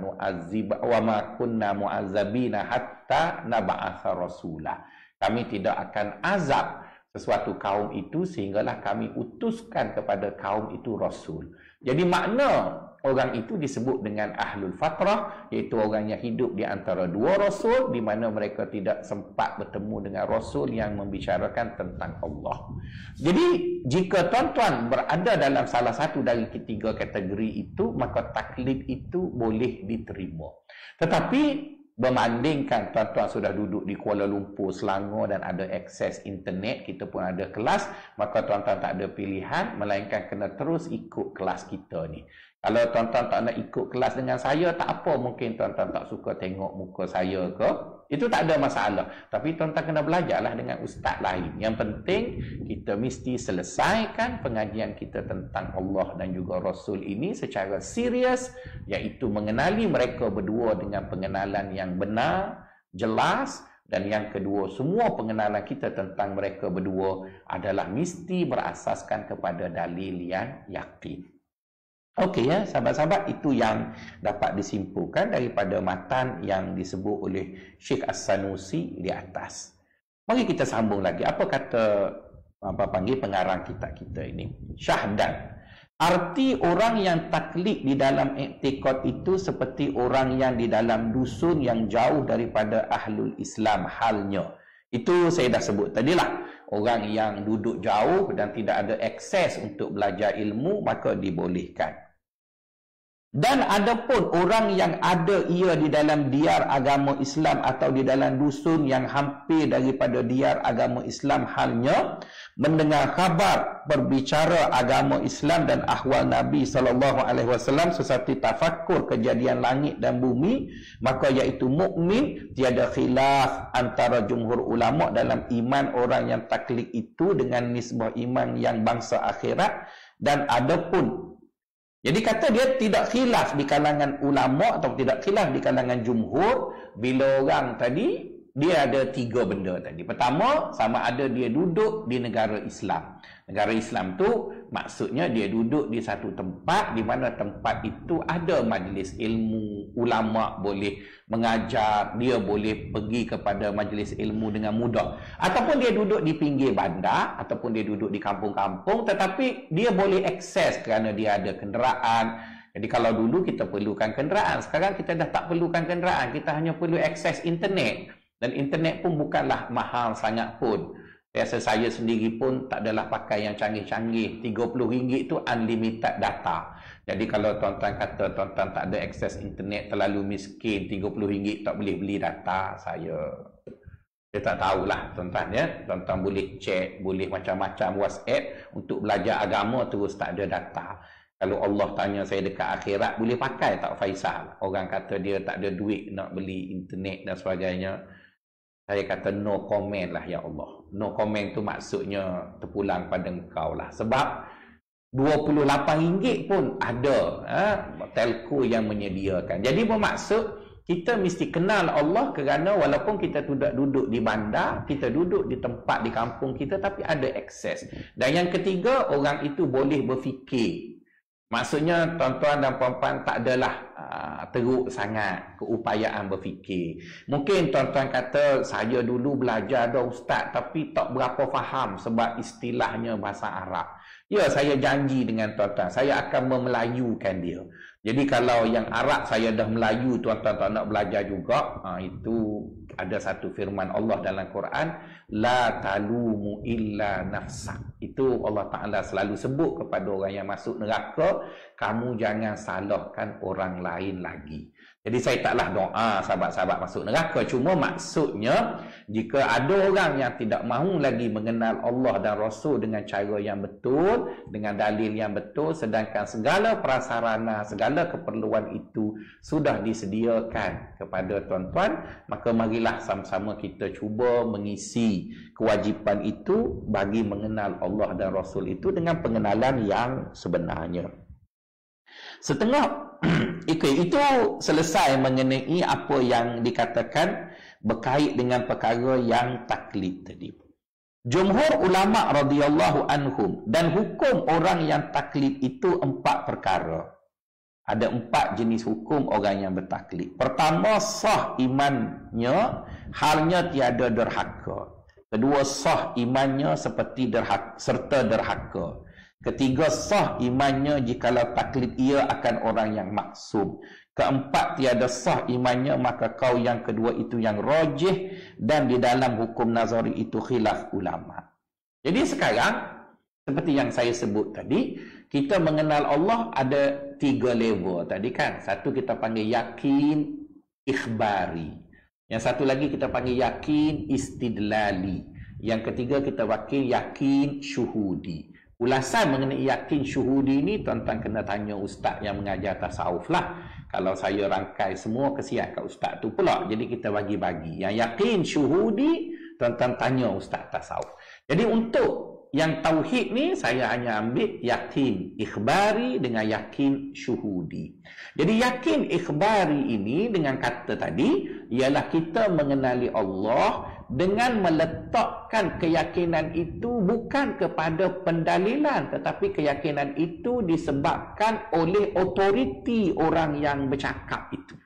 S1: mu'azzabina hatta nab'atha rasula. Kami tidak akan azab sesuatu kaum itu sehinggalah kami utuskan kepada kaum itu rasul. Jadi makna orang itu disebut dengan ahlul fatrah, iaitu orang yang hidup di antara 2 rasul, di mana mereka tidak sempat bertemu dengan rasul yang membicarakan tentang Allah. Jadi jika tuan-tuan berada dalam salah satu dari 3 kategori itu, maka taklid itu boleh diterima. Tetapi berbandingkan tuan-tuan sudah duduk di Kuala Lumpur, Selangor dan ada akses internet, kita pun ada kelas, maka tuan-tuan tak ada pilihan melainkan kena terus ikut kelas kita ni. Kalau tuan-tuan tak nak ikut kelas dengan saya, tak apa, mungkin tuan-tuan tak suka tengok muka saya ke, itu tak ada masalah. Tapi tuan-tuan kena belajarlah dengan ustaz lain. Yang penting kita mesti selesaikan pengajian kita tentang Allah dan juga Rasul ini secara serius, iaitu mengenali mereka berdua dengan pengenalan yang benar, jelas. Dan yang kedua, semua pengenalan kita tentang mereka berdua adalah mesti berasaskan kepada dalil yang yakin. Okey ya, sahabat-sahabat, itu yang dapat disimpulkan daripada matan yang disebut oleh Syekh As-Sanusi di atas. Mari kita sambung lagi. Apa kata pengarang kitab kita ini? Syahdan. Arti orang yang taklid di dalam i'tiqad itu seperti orang yang di dalam dusun yang jauh daripada ahlul Islam halnya. Itu saya dah sebut tadilah. Orang yang duduk jauh dan tidak ada akses untuk belajar ilmu, maka dibolehkan. Dan adapun orang yang ada ia di dalam diar agama Islam atau di dalam dusun yang hampir daripada diar agama Islam halnya, mendengar khabar berbicara agama Islam dan ahwal Nabi SAW seperti tafakkur kejadian langit dan bumi, maka iaitu mukmin, tiada khilaf antara jumhur ulama dalam iman orang yang taklid itu dengan nisbah iman yang bangsa akhirat. Dan adapun, jadi kata dia tidak khilaf di kalangan ulama atau tidak khilaf di kalangan jumhur bila orang tadi dia ada 3 benda tadi. Pertama, sama ada dia duduk di negara Islam. Negara Islam tu maksudnya dia duduk di satu tempat di mana tempat itu ada majlis ilmu, ulama boleh mengajar, dia boleh pergi kepada majlis ilmu dengan mudah. Ataupun dia duduk di pinggir bandar, ataupun dia duduk di kampung-kampung, tetapi dia boleh akses kerana dia ada kenderaan. Jadi kalau dulu kita perlukan kenderaan, sekarang kita dah tak perlukan kenderaan, kita hanya perlu akses internet. Dan internet pun bukanlah mahal sangat pun. Biasa saya sendiri pun tak adalah pakai yang canggih-canggih. RM30 tu unlimited data. Jadi kalau tuan-tuan kata tuan-tuan tak ada akses internet, terlalu miskin, RM30 tak boleh beli data, saya tak tahulah tuan-tuan ya. Tuan-tuan boleh chat, boleh macam-macam WhatsApp untuk belajar agama terus tak ada data. Kalau Allah tanya saya dekat akhirat, boleh pakai tak Faisal? Orang kata dia tak ada duit nak beli internet dan sebagainya. Saya kata no comment lah ya Allah. No comment tu maksudnya terpulang pada engkau lah. Sebab RM28 pun ada telco yang menyediakan. Jadi bermaksud kita mesti kenal Allah kerana walaupun kita tidak duduk di bandar, kita duduk di tempat di kampung kita tapi ada akses. Dan yang ketiga, orang itu boleh berfikir. Maksudnya tuan-tuan dan puan-puan tak adalah teruk sangat keupayaan berfikir. Mungkin tuan-tuan kata saya dulu belajar dah ustaz tapi tak berapa faham sebab istilahnya bahasa Arab. Ya, saya janji dengan tuan-tuan saya akan memelayukan dia. Jadi kalau yang Arab saya dah Melayu, tuan-tuan tak nak belajar juga, itu ada satu firman Allah dalam Quran, la talumu illa nafsak. Itu Allah Ta'ala selalu sebut kepada orang yang masuk neraka, kamu jangan salahkan orang lain lagi. Jadi saya taklah doa sahabat-sahabat masuk neraka. Cuma maksudnya, jika ada orang yang tidak mahu lagi mengenal Allah dan Rasul dengan cara yang betul, dengan dalil yang betul, sedangkan segala prasarana, segala keperluan itu sudah disediakan kepada tuan-tuan, maka marilah sama-sama kita cuba mengisi kewajipan itu bagi mengenal Allah dan Rasul itu dengan pengenalan yang sebenarnya. Setengah itu selesai mengenai apa yang dikatakan berkait dengan perkara yang taklid tadi. Jumhur ulama radhiyallahu anhum dan hukum orang yang taklid itu 4 perkara. Ada 4 jenis hukum orang yang bertaklid. Pertama, sah imannya halnya tiada derhaka. Kedua, sah imannya seperti serta derhaka. Ketiga, sah imannya jikalau taklid ia akan orang yang maksum. Keempat, tiada sah imannya maka kau yang kedua itu yang rajih, dan di dalam hukum nazari itu khilaf ulama. Jadi sekarang seperti yang saya sebut tadi, kita mengenal Allah ada 3 level tadi kan. Satu kita panggil yakin ikhbari. Yang satu lagi kita panggil yakin istidlali. Yang ketiga kita panggil yakin syuhudi. Ulasan mengenai yakin syuhudi ni tuan-tuan kena tanya ustaz yang mengajar tasawuf lah. Kalau saya rangkai semua kesian kat ustaz tu pula. Jadi kita bagi-bagi. Yang yakin syuhudi tuan-tuan tanya ustaz tasawuf. Jadi untuk yang tauhid ni saya hanya ambil yakin ikhbari dengan yakin syuhudi. Jadi yakin ikhbari ini dengan kata tadi ialah kita mengenali Allah dengan meletakkan keyakinan itu bukan kepada pendalilan, tetapi keyakinan itu disebabkan oleh otoriti orang yang bercakap itu.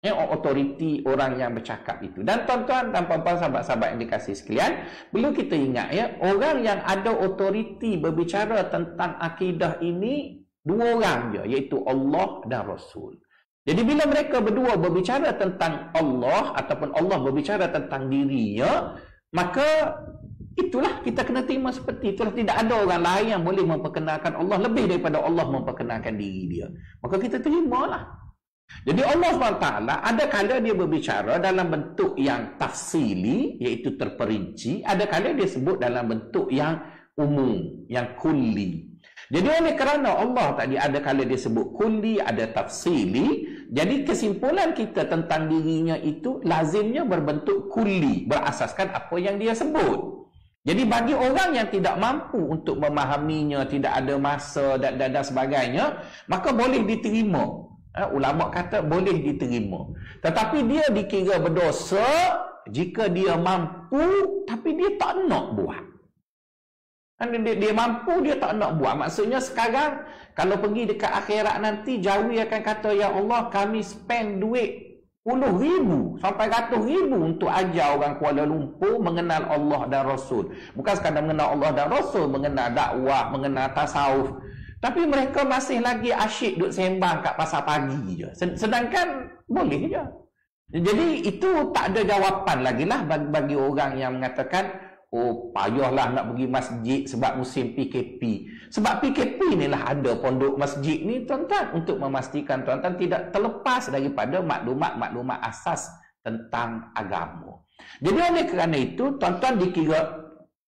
S1: Otoriti orang yang bercakap itu. Dan tuan-tuan dan puan-puan, sahabat-sahabat yang dikasihi sekalian, perlu kita ingat ya, orang yang ada otoriti berbicara tentang akidah ini dua orang je, iaitu Allah dan Rasul. Jadi bila mereka berdua berbicara tentang Allah ataupun Allah berbicara tentang dirinya, maka itulah kita kena terima seperti itulah. Tidak ada orang lain yang boleh memperkenalkan Allah lebih daripada Allah memperkenalkan diri dia. Maka kita terimalah. Jadi Allah SWT ada kala dia berbicara dalam bentuk yang tafsili, iaitu terperinci, ada kala dia sebut dalam bentuk yang umum, yang kulli. Jadi oleh kerana Allah tadi ada kala dia sebut kulli, ada tafsili, jadi kesimpulan kita tentang dirinya itu lazimnya berbentuk kulli, berasaskan apa yang dia sebut. Jadi bagi orang yang tidak mampu untuk memahaminya, tidak ada masa dan sebagainya, maka boleh diterima. Ulama kata boleh diterima. Tetapi dia dikira berdosa jika dia mampu tapi dia tak nak buat. Dia mampu, dia tak nak buat. Maksudnya sekarang kalau pergi dekat akhirat nanti, Jawi akan kata, ya Allah, kami spend duit 10,000 sampai 100,000 untuk ajar orang Kuala Lumpur mengenal Allah dan Rasul. Bukan sekadar mengenal Allah dan Rasul, mengenal dakwah, mengenal tasawuf. Tapi mereka masih lagi asyik duduk sembang kat pasar pagi je. Sedangkan boleh je. Jadi itu tak ada jawapan lagi lah bagi orang yang mengatakan, oh, payahlah nak pergi masjid sebab musim PKP. Sebab PKP ni lah ada pondok masjid ni, tuan-tuan, untuk memastikan tuan-tuan tidak terlepas daripada maklumat-maklumat asas tentang agama. Jadi oleh kerana itu, tuan-tuan dikira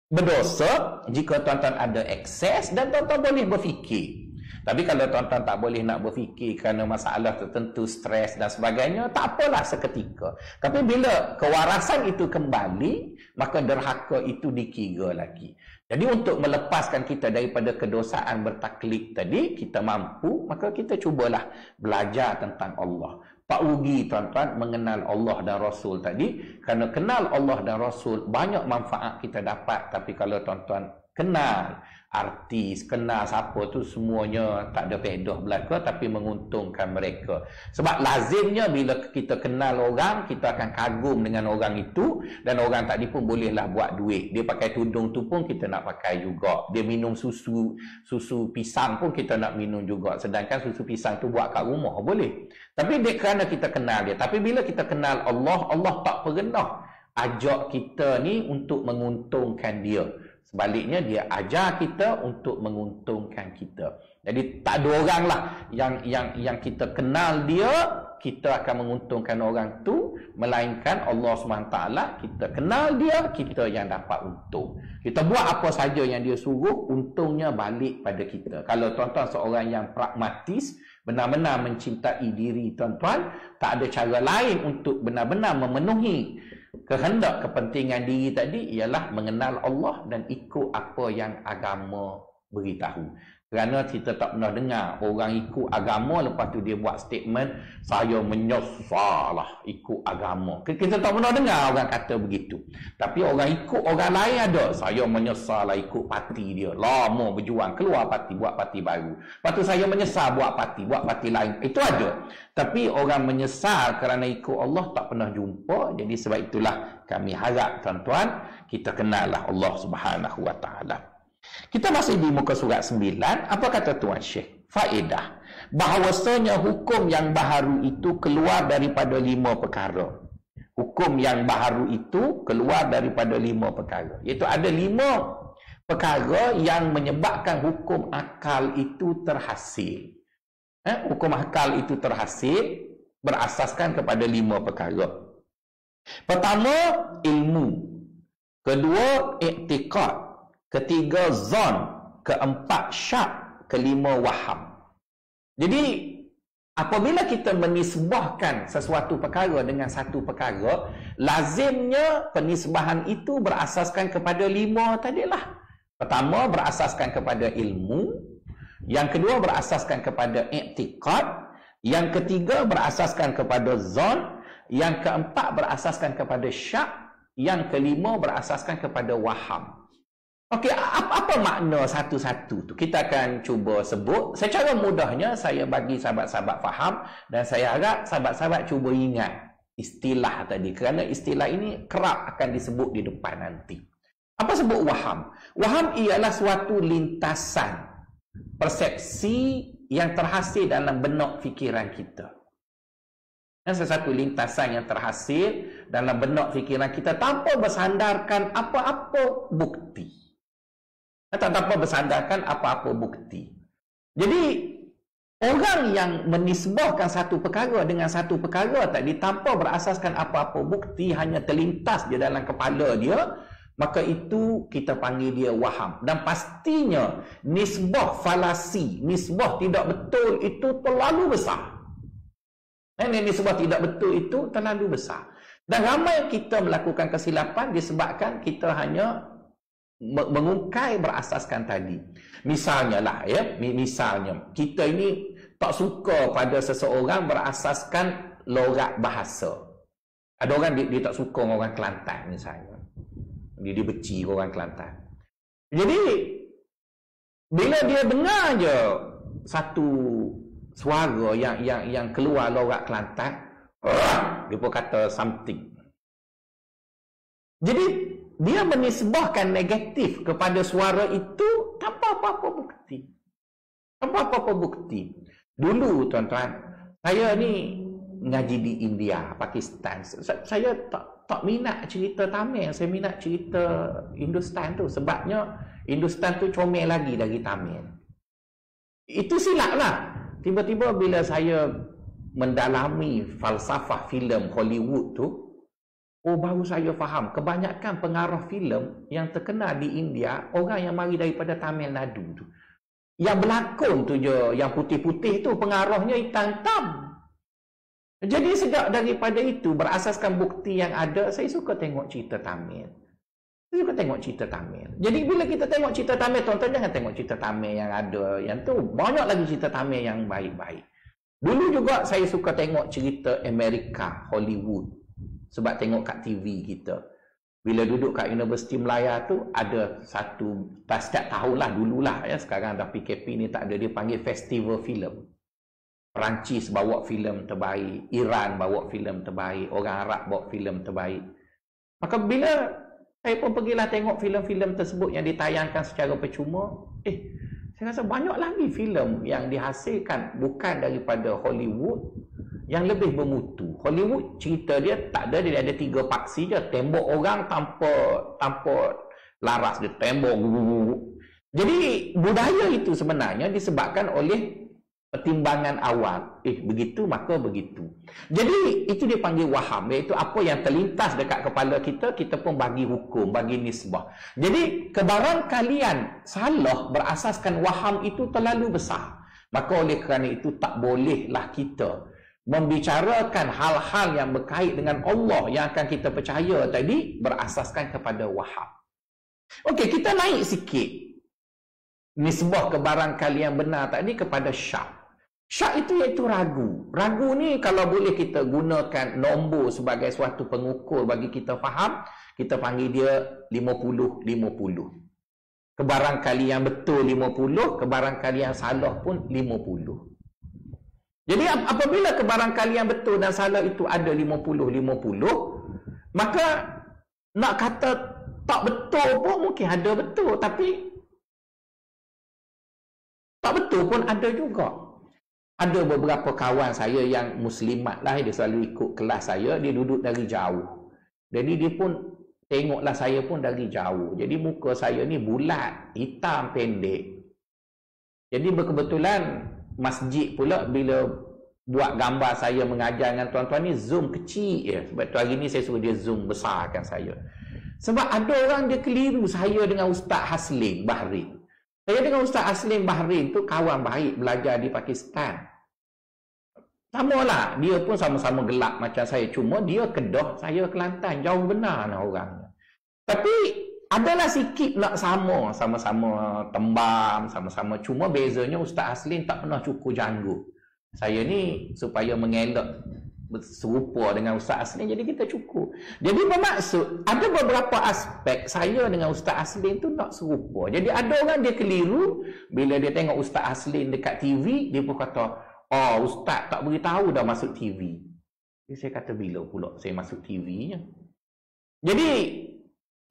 S1: berdosa jika tuan-tuan ada akses dan tuan-tuan boleh berfikir. Tapi kalau tuan-tuan tak boleh nak berfikir kerana masalah tertentu, stres dan sebagainya, tak apalah seketika. Tapi bila kewarasan itu kembali, maka derhaka itu dikira lagi. Jadi untuk melepaskan kita daripada kedosaan bertaklid tadi, kita mampu, maka kita cubalah belajar tentang Allah. Tak rugi tuan-tuan mengenal Allah dan Rasul tadi, kerana kenal Allah dan Rasul banyak manfaat kita dapat. Tapi kalau tuan-tuan kenal artis, kenal siapa tu, semuanya tak ada faedah belaka, tapi menguntungkan mereka. Sebab lazimnya bila kita kenal orang, kita akan kagum dengan orang itu, dan orang tadi pun bolehlah buat duit. Dia pakai tudung tu pun kita nak pakai juga. Dia minum susu pisang pun kita nak minum juga. Sedangkan susu pisang tu buat kat rumah boleh. Tapi dia kerana kita kenal dia. Tapi bila kita kenal Allah, Allah tak pernah ajak kita ni untuk menguntungkan dia. Sebaliknya dia ajar kita untuk menguntungkan kita. Jadi tak ada orang lah yang kita kenal dia, kita akan menguntungkan orang tu, melainkan Allah SWT, kita kenal dia, kita yang dapat untung. Kita buat apa saja yang dia suruh, untungnya balik pada kita. Kalau tuan-tuan seorang yang pragmatis, benar-benar mencintai diri tuan-tuan, tak ada cara lain untuk benar-benar memenuhi kehendak kepentingan diri tadi, ialah mengenal Allah dan ikut apa yang agama beritahu. Kerana kita tak pernah dengar orang ikut agama lepas tu dia buat statement, saya menyesal lah ikut agama. Kita tak pernah dengar orang kata begitu. Tapi orang ikut orang lain ada, saya menyesal lah ikut parti dia, lama berjuang, keluar parti, buat parti baru. Lepas tu saya menyesal buat parti lain. Itu ada. Tapi orang menyesal kerana ikut Allah tak pernah jumpa. Jadi sebab itulah kami harap tuan-tuan, kita kenal lah Allah Subhanahu Wa Taala. Kita masih di muka surat 9. Apa kata Tuan Syekh? Faedah bahawasanya hukum yang baharu itu keluar daripada 5 perkara. Hukum yang baharu itu keluar daripada 5 perkara. Iaitu ada 5 perkara yang menyebabkan hukum akal itu terhasil. Hukum akal itu terhasil berasaskan kepada 5 perkara. Pertama, ilmu. Kedua, i'tiqad. Ketiga, zon. Keempat, syak. Kelima, waham. Jadi apabila kita menisbahkan sesuatu perkara dengan satu perkara, lazimnya penisbahan itu berasaskan kepada 5 tadilah. Pertama, berasaskan kepada ilmu. Yang kedua, berasaskan kepada i'tiqad. Yang ketiga, berasaskan kepada zon. Yang keempat, berasaskan kepada syak. Yang kelima berasaskan kepada waham. Okey, apa makna satu-satu tu? Kita akan cuba sebut. Secara mudahnya saya bagi sahabat-sahabat faham dan saya harap sahabat-sahabat cuba ingat istilah tadi, kerana istilah ini kerap akan disebut di depan nanti. Apa sebut waham? Waham ialah suatu lintasan persepsi yang terhasil dalam benak fikiran kita. Sesuatu lintasan yang terhasil dalam benak fikiran kita tanpa bersandarkan apa-apa bukti. Tanpa bersandarkan apa-apa bukti. Jadi orang yang menisbahkan satu perkara dengan satu perkara tadi tanpa berasaskan apa-apa bukti, hanya terlintas di dalam kepala dia, maka itu kita panggil dia waham. Dan pastinya nisbah falasi, nisbah tidak betul itu terlalu besar. Nisbah tidak betul itu terlalu besar. Dan ramai kita melakukan kesilapan disebabkan kita hanya mengungkai berasaskan tadi. Misalnya lah, misalnya kita ini tak suka pada seseorang berasaskan logat bahasa. Ada orang dia tak suka orang Kelantan misalnya. Dia benci orang Kelantan. Jadi bila dia dengar je satu suara yang keluar logat Kelantan, dia pun kata something. Jadi dia menisbahkan negatif kepada suara itu tanpa apa-apa bukti. Tanpa apa-apa bukti. Dulu tuan-tuan, saya ni ngaji di India, Pakistan. Saya tak minat cerita Tamil, saya minat cerita Hindustan tu. Sebabnya Hindustan tu comel lagi dari Tamil. Itu silap lah. Tiba-tiba bila saya mendalami falsafah filem Hollywood tu, baru saya faham kebanyakan pengarah filem yang terkenal di India orang yang mari daripada Tamil Nadu tu. Yang berlakon tu je, yang putih-putih tu pengarahnya hitam-hitam. Jadi sejak daripada itu, berasaskan bukti yang ada, saya suka tengok cerita Tamil. Saya suka tengok cerita Tamil. Jadi bila kita tengok cerita Tamil, tuan-tuan jangan tengok cerita Tamil yang ada yang tu, banyak lagi cerita Tamil yang baik-baik. Dulu juga saya suka tengok cerita Amerika, Hollywood. Sebab tengok kat TV kita. Bila duduk kat Universiti Melaya tu, ada satu, setiap tahun lah, dululah ya, sekarang dah PKP ni tak ada, dia panggil festival filem. Perancis bawa filem terbaik, Iran bawa filem terbaik, orang Arab bawa filem terbaik. Maka bila saya pun pergilah tengok filem-filem tersebut yang ditayangkan secara percuma, saya rasa banyak lagi filem yang dihasilkan bukan daripada Hollywood yang lebih bermutu. Hollywood cerita dia tak ada, dia ada 3 paksi je, tembok orang tanpa laras, dia tembok. Jadi budaya itu sebenarnya disebabkan oleh pertimbangan awal. Begitu maka begitu. Jadi itu dipanggil waham, iaitu apa yang terlintas dekat kepala kita, kita pun bagi hukum, bagi nisbah. Jadi kebarangkalian salah berasaskan waham itu terlalu besar. Maka oleh kerana itu tak bolehlah kita membicarakan hal-hal yang berkait dengan Allah yang akan kita percaya tadi berasaskan kepada waham. Okey, kita naik sikit nisbah kebarangkalian benar tadi kepada syak. Syak itu iaitu ragu. Ragu ni kalau boleh kita gunakan nombor sebagai suatu pengukur bagi kita faham, kita panggil dia 50-50. Kebarangkalian betul 50, kebarangkalian salah pun 50. Jadi apabila kebarangkalian betul dan salah itu ada 50-50, maka nak kata tak betul pun mungkin ada betul, tapi tak betul pun ada juga. Ada beberapa kawan saya yang muslimat lah, dia selalu ikut kelas saya, dia duduk dari jauh. Jadi dia pun tengoklah saya pun dari jauh. Jadi muka saya ni bulat, hitam, pendek. Jadi berkebetulan masjid pula bila buat gambar saya mengajar dengan tuan-tuan ni zoom kecil je. Sebab tu hari ni saya suruh dia zoom besarkan saya. Sebab ada orang dia keliru saya dengan Ustaz Haslim Bahrin. Saya dengan Ustaz Haslim Bahrin tu kawan baik, belajar di Pakistan. Samalah, dia pun sama-sama gelap macam saya. Cuma dia Kedah, saya Kelantan. Jauh benar lah orangnya. Tapi adalah sikit nak sama-sama tembam, sama-sama. Cuma bezanya Ustaz Haslim tak pernah cukur janggut. Saya ni supaya mengelak serupa dengan Ustaz Aslin, jadi kita cukup. Jadi bermaksud ada beberapa aspek saya dengan Ustaz Aslin tu nak serupa. Jadi ada orang dia keliru bila dia tengok Ustaz Aslin dekat TV, dia pun kata, "Oh, Ustaz tak beritahu dah masuk TV." Jadi saya kata, bila pula saya masuk TV-nya? Jadi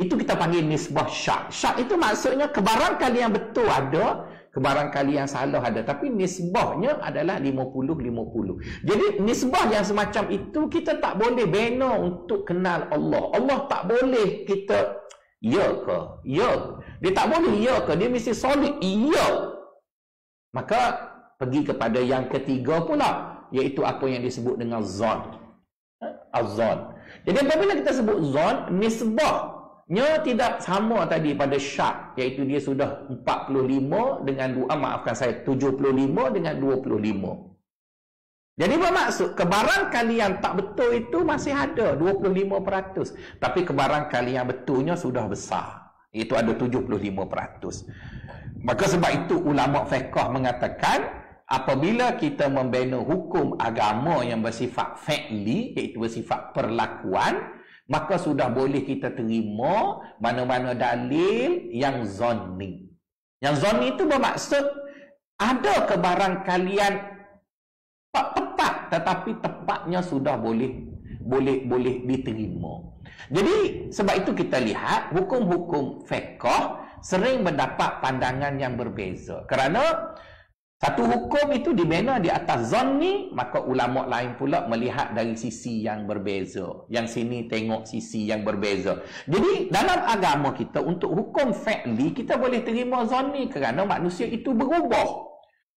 S1: itu kita panggil nisbah syak. Syak itu maksudnya kebarangkali yang betul ada, kebarangkali yang salah ada, tapi nisbahnya adalah 50-50. Jadi nisbah yang semacam itu kita tak boleh bina untuk kenal Allah. Allah tak boleh kita ya ke? Ya. Dia tak boleh ya ke? Dia mesti solid ya. Maka pergi kepada yang ketiga pula, iaitu apa yang disebut dengan zon. Az-zon. Jadi apabila kita sebut zon, nisbahnya tidak sama tadi pada syak, iaitu dia sudah 45 dengan 75 dengan 25. Jadi bermaksud kebarangkalian tak betul itu masih ada 25%, tapi kebarangkalian betulnya sudah besar, iaitu ada 75%. Maka sebab itu ulama fiqh mengatakan apabila kita membina hukum agama yang bersifat fi'li, iaitu bersifat perlakuan, maka sudah boleh kita terima mana-mana dalil yang zanni. Yang zanni itu bermaksud ada kebarangkalian tepat, tetapi tepatnya sudah boleh diterima. Jadi sebab itu kita lihat hukum-hukum fiqh sering mendapat pandangan yang berbeza. Kerana satu hukum itu dibina di atas zanni, maka ulama lain pula melihat dari sisi yang berbeza. Yang sini tengok sisi yang berbeza. Jadi dalam agama kita untuk hukum fi'li kita boleh terima zanni kerana manusia itu berubah.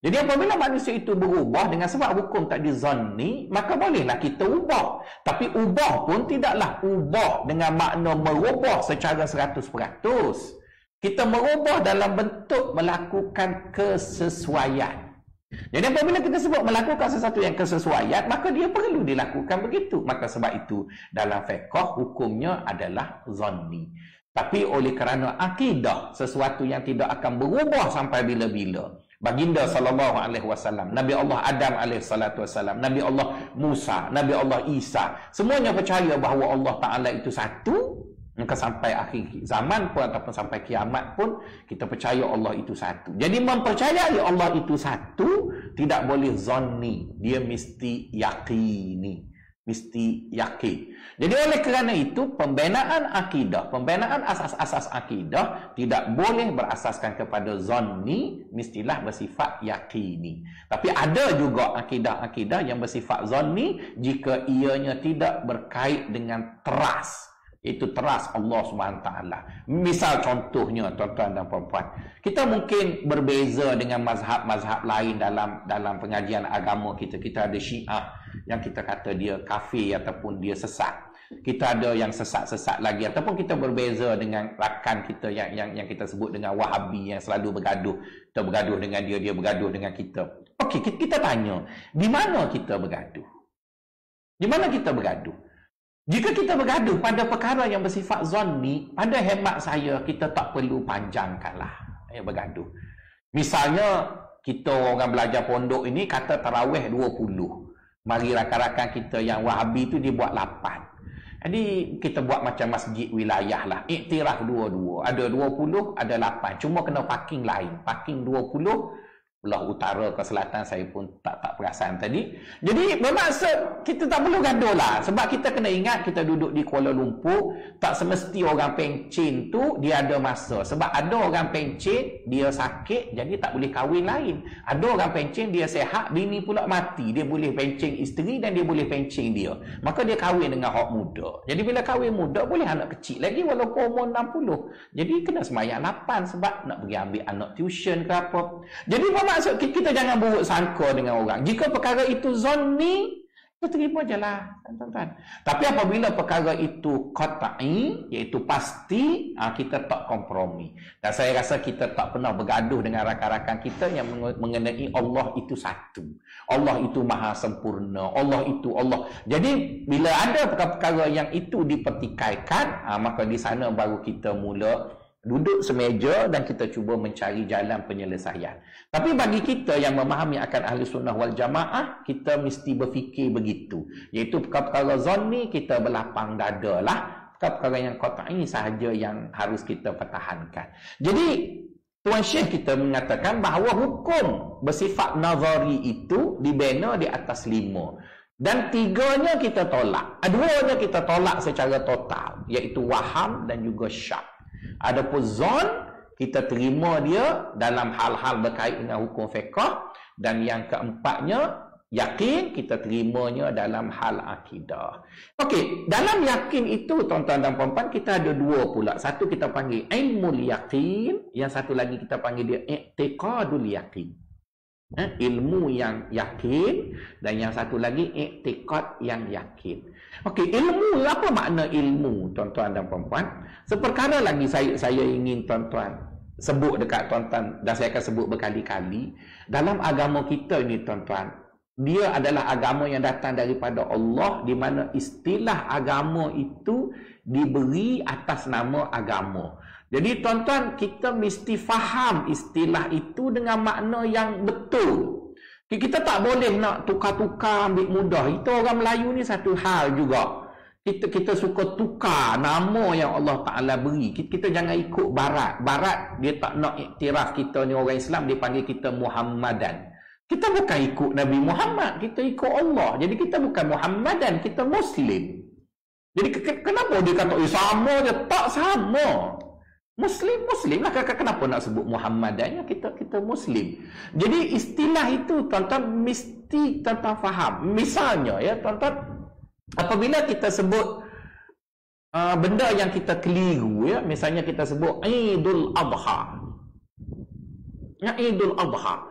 S1: Jadi apabila manusia itu berubah dengan sebab hukum tadi zanni, maka bolehlah kita ubah. Tapi ubah pun tidaklah ubah dengan makna merubah secara 100%. Kita merubah dalam bentuk melakukan kesesuaian. Jadi apabila kita sebut melakukan sesuatu yang kesesuaian, maka dia perlu dilakukan begitu. Maka sebab itu dalam fiqh hukumnya adalah zanni. Tapi oleh kerana akidah, sesuatu yang tidak akan berubah sampai bila-bila. Baginda sallallahu alaihi wasallam, Nabi Allah Adam alaihi salatu wasallam, Nabi Allah Musa, Nabi Allah Isa, semuanya percaya bahawa Allah Taala itu satu. Maka sampai akhir zaman pun ataupun sampai kiamat pun kita percaya Allah itu satu. Jadi mempercayai Allah itu satu tidak boleh zanni, dia mesti yakini, mesti yakin. Jadi oleh kerana itu pembinaan akidah, pembinaan asas-asas akidah tidak boleh berasaskan kepada zanni, mestilah bersifat yakini. Tapi ada juga akidah-akidah yang bersifat zanni jika ianya tidak berkait dengan teras. Itu teras Allah SWT. Misal contohnya, tuan-tuan dan puan-puan, kita mungkin berbeza dengan mazhab-mazhab lain dalam pengajian agama kita. Kita ada Syiah yang kita kata dia kafir ataupun dia sesat. Kita ada yang sesat-sesat lagi, ataupun kita berbeza dengan rakan kita yang kita sebut dengan Wahabi yang selalu bergaduh. Kita bergaduh dengan dia bergaduh dengan kita. Okey, kita tanya, di mana kita bergaduh? Di mana kita bergaduh? Jika kita bergaduh pada perkara yang bersifat zanni, pada hemat saya, kita tak perlu panjangkanlah bergaduh. Misalnya, kita orang belajar pondok ini kata tarawih 20. Mari rakan-rakan kita yang Wahabi itu dia buat 8. Jadi, kita buat macam masjid wilayah lah. Iktiraf dua-dua. Ada 20, ada 8. Cuma kena parking lain. Parking 20, belah utara ke selatan saya pun tak perasan tadi. Jadi bermaksud kita tak perlu gaduh lah. Sebab kita kena ingat kita duduk di Kuala Lumpur, tak semesti orang pencen tu dia ada masa. Sebab ada orang pencen dia sakit jadi tak boleh kahwin lain. Ada orang pencen dia sihat, bini pula mati, dia boleh pencen isteri dan dia boleh pencen dia. Maka dia kahwin dengan hak muda. Jadi bila kahwin muda boleh anak kecil lagi walaupun umur 60. Jadi kena semayang 8 sebab nak pergi ambil anak tuition ke apa. Jadi maksud kita jangan buruk sangka dengan orang. Jika perkara itu zanni, kita terima je lah, tuan-tuan. Tapi apabila perkara itu qat'i, iaitu pasti, kita tak kompromi. Dan saya rasa kita tak pernah bergaduh dengan rakan-rakan kita yang mengenai Allah itu satu. Allah itu maha sempurna. Allah itu Allah. Jadi, bila ada perkara-perkara yang itu dipertikaikan, maka di sana baru kita mula duduk semeja dan kita cuba mencari jalan penyelesaian. Tapi bagi kita yang memahami akan ahli sunnah wal jamaah, kita mesti berfikir begitu. Iaitu perkara zanni kita berlapang dada lah. Perkara yang qat'i sahaja yang harus kita pertahankan. Jadi Tuan Syekh kita mengatakan bahawa hukum bersifat nazari itu dibina di atas 5. Dan 3-nya kita tolak. 2-nya kita tolak secara total, iaitu waham dan juga syak. Adapun zon, kita terima dia dalam hal-hal berkait dengan hukum fiqh. Dan yang keempatnya, yakin, kita terimanya dalam hal akidah. Okey, dalam yakin itu tuan-tuan dan puan-puan, kita ada 2 pula. Satu kita panggil ilmul yakin, yang satu lagi kita panggil dia i'tiqadul yakin. Ilmu yang yakin, dan yang satu lagi i'tiqad yang yakin. Okey, ilmu, apa makna ilmu tuan-tuan dan puan-puan? Seperkara lagi saya ingin tuan-tuan sebut dekat tuan-tuan, dan saya akan sebut berkali-kali. Dalam agama kita ini tuan-tuan, dia adalah agama yang datang daripada Allah, di mana istilah agama itu diberi atas nama agama. Jadi tuan-tuan, kita mesti faham istilah itu dengan makna yang betul. Kita tak boleh nak tukar-tukar ambil mudah. Itu orang Melayu ni satu hal juga. Kita suka tukar nama yang Allah Ta'ala beri. Kita jangan ikut Barat. Barat, dia tak nak iktiraf kita ni orang Islam, dia panggil kita Muhammadan. Kita bukan ikut Nabi Muhammad, kita ikut Allah. Jadi kita bukan Muhammadan, kita Muslim. Jadi kenapa dia kata sama je? Tak sama. Muslim lah. Kenapa nak sebut Muhammadan? Kita Muslim. Jadi istilah itu tuan-tuan mesti tuan-tuan faham. Misalnya ya tuan-tuan, apabila kita sebut benda yang kita keliru ya, misalnya kita sebut Idul Adha. Ya, Idul Adha.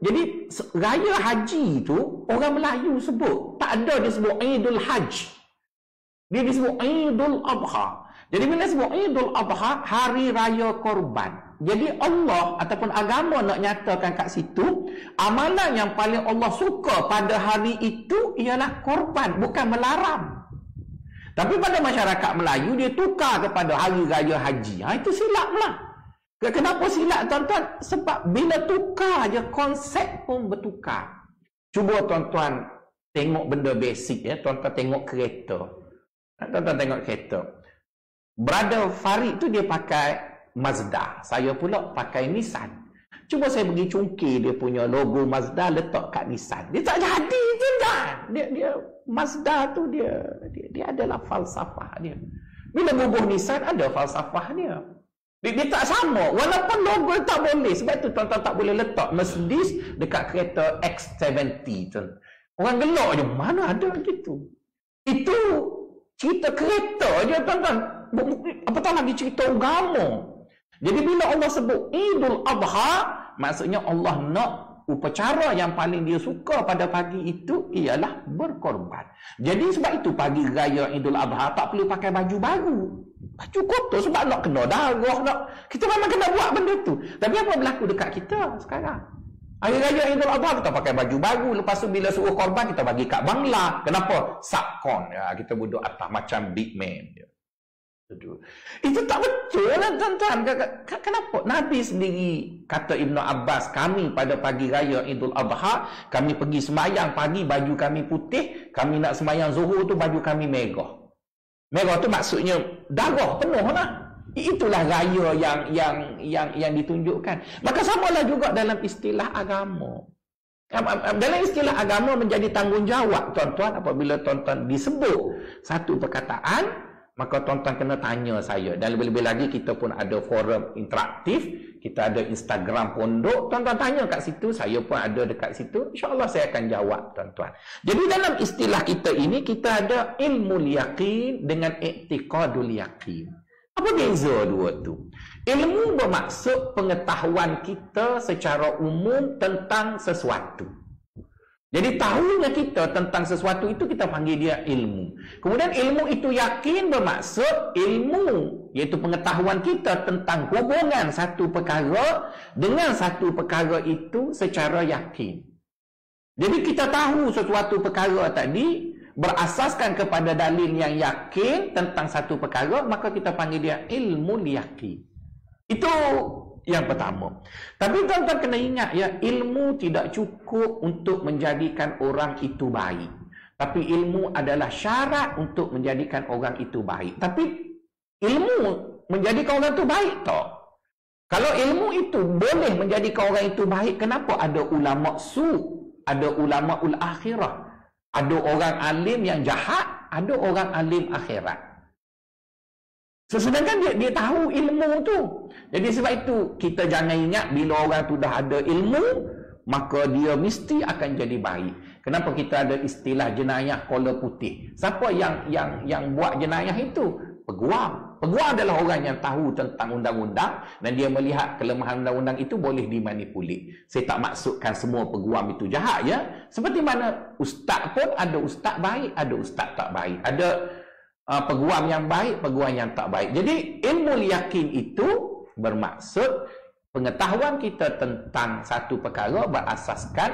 S1: Jadi raya haji itu orang Melayu sebut. Tak ada dia sebut Idul Hajj. Dia disebut Idul Adha. Jadi bila sebut Idul Adha, hari raya korban. Jadi Allah ataupun agama nak nyatakan kat situ, amalan yang paling Allah suka pada hari itu ialah korban, bukan melarang. Tapi pada masyarakat Melayu, dia tukar kepada hari raya haji. Itu silap lah. Kenapa silap tuan-tuan? Sebab bila tukar je, konsep pun bertukar. Cuba tuan-tuan tengok benda basic ya. Tuan-tuan tengok kereta. Tuan-tuan tengok kereta. Brother Farid tu dia pakai Mazda. Saya pula pakai Nissan. Cuba saya pergi cungkir dia punya logo Mazda letak kat Nissan. Dia tak jadi je kan. Dia Mazda tu dia adalah falsafah dia. Bila bubuh Nissan ada falsafah dia. Dia tak sama. Walaupun logo tak boleh. Sebab tu tuan-tuan tak boleh letak Mercedes dekat kereta X70 tu. Orang gelak je. Mana ada gitu. Itu cerita kereta je tuan-tuan. Apatah lagi cerita agama. Jadi bila Allah sebut Idul Adha, maksudnya Allah nak upacara yang paling dia suka pada pagi itu ialah berkorban. Jadi sebab itu pagi raya Idul Adha tak perlu pakai baju baru. Baju kotor sebab nak kena darah nak. Kita memang kena buat benda tu. Tapi apa berlaku dekat kita sekarang? Hari raya Idul Adha kita pakai baju baru, lepas tu bila suruh korban kita bagi kat bangla. Kenapa? Subcon. Ya, kita duduk atas macam big man. Itu tak betul lah tuan-tuan. Kenapa? Nabi sendiri kata Ibnu Abbas, kami pada pagi raya Idul Adha, kami pergi semayang pagi baju kami putih, kami nak semayang zuhur tu baju kami merah. Merah tu maksudnya darah penuh lah. Itulah raya yang ditunjukkan. Maka samalah juga dalam istilah agama. Dalam istilah agama menjadi tanggungjawab tuan-tuan apabila tuan-tuan disebut satu perkataan, maka tuan-tuan kena tanya saya. Dan lebih-lebih lagi kita pun ada forum interaktif, kita ada Instagram pondok, tuan-tuan tanya kat situ, saya pun ada dekat situ, insya-Allah saya akan jawab tuan-tuan. Jadi dalam istilah kita ini kita ada ilmu yaqin dengan i'tiqadul yaqin. Apa beza dua tu? Ilmu bermaksud pengetahuan kita secara umum tentang sesuatu. Jadi tahunya kita tentang sesuatu itu kita panggil dia ilmu. Kemudian ilmu itu yakin bermaksud ilmu, iaitu pengetahuan kita tentang hubungan satu perkara dengan satu perkara itu secara yakin. Jadi kita tahu sesuatu perkara tadi berasaskan kepada dalil yang yakin tentang satu perkara, maka kita panggil dia ilmu yakin. Itu yang pertama. Tapi tuan-tuan kena ingat ya, ilmu tidak cukup untuk menjadikan orang itu baik. Tapi ilmu adalah syarat untuk menjadikan orang itu baik. Tapi ilmu menjadikan orang itu baik tak? Kalau ilmu itu boleh menjadikan orang itu baik, kenapa ada ulama su, ada ulama ul akhirah, ada orang alim yang jahat, ada orang alim akhirat. Sedangkan dia tahu ilmu tu. Jadi sebab itu kita jangan ingat bila orang tu dah ada ilmu, maka dia mesti akan jadi baik. Kenapa kita ada istilah jenayah kola putih? Siapa yang buat jenayah itu? Peguam. Peguam adalah orang yang tahu tentang undang-undang dan dia melihat kelemahan undang-undang itu boleh dimanipulit. Saya tak maksudkan semua peguam itu jahat ya. Seperti mana ustaz pun ada ustaz baik, ada ustaz tak baik. Ada peguam yang baik, peguam yang tak baik. Jadi ilmu yakin itu bermaksud pengetahuan kita tentang satu perkara berasaskan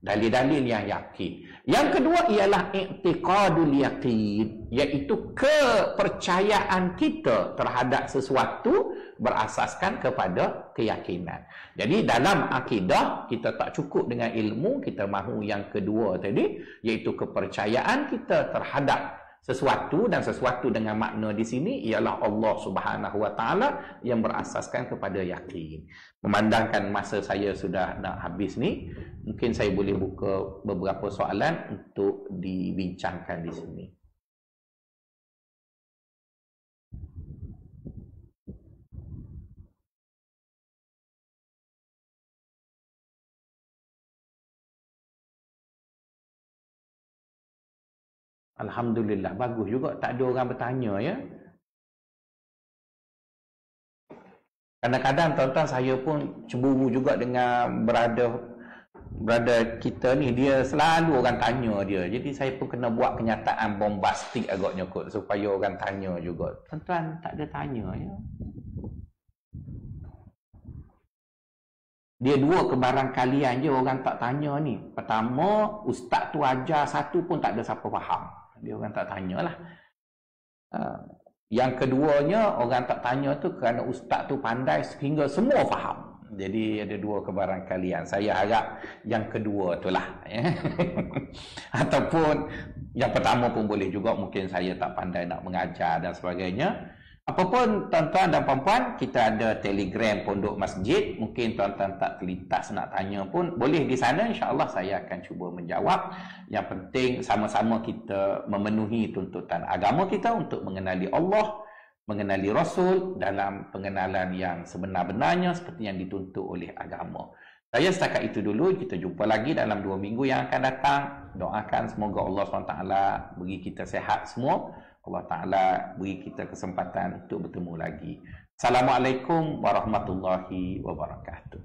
S1: dalil-dalil yang yakin. Yang kedua ialah i'tiqadul yaqin, iaitu kepercayaan kita terhadap sesuatu berasaskan kepada keyakinan. Jadi dalam akidah kita tak cukup dengan ilmu, kita mahu yang kedua tadi, iaitu kepercayaan kita terhadap sesuatu, dan sesuatu dengan makna di sini ialah Allah Subhanahu Wa Taala yang berasaskan kepada yakin. Memandangkan masa saya sudah nak habis ni, mungkin saya boleh buka beberapa soalan untuk dibincangkan di sini. Alhamdulillah, bagus juga tak ada orang bertanya ya. Kadang-kadang tuan-tuan saya pun cemburu juga dengan berada kita ni, dia selalu orang tanya dia. Jadi saya pun kena buat kenyataan bombastik agaknya kot supaya orang tanya juga. Tuan-tuan tak ada tanya ya. Dia dua kebarangkalian je orang tak tanya ni. Pertama, ustaz tu ajar satu pun tak ada siapa faham. Dia orang tak tanyalah. Yang keduanya, orang tak tanya tu kerana ustaz tu pandai sehingga semua faham. Jadi ada dua kebarangkalian. Saya harap yang kedua tu lah. Ataupun yang pertama pun boleh juga. Mungkin saya tak pandai nak mengajar dan sebagainya. Apapun tuan-tuan dan puan-puan, kita ada Telegram Pondok Masjid. Mungkin tuan-tuan tak terlintas nak tanya pun boleh di sana, insya-Allah saya akan cuba menjawab. Yang penting sama-sama kita memenuhi tuntutan agama kita untuk mengenali Allah, mengenali Rasul dalam pengenalan yang sebenar-benarnya seperti yang dituntut oleh agama. Saya setakat itu dulu. Kita jumpa lagi dalam 2 minggu yang akan datang. Doakan semoga Allah SWT beri kita sihat semua. Allah Ta'ala beri kita kesempatan untuk bertemu lagi. Assalamualaikum warahmatullahi wabarakatuh.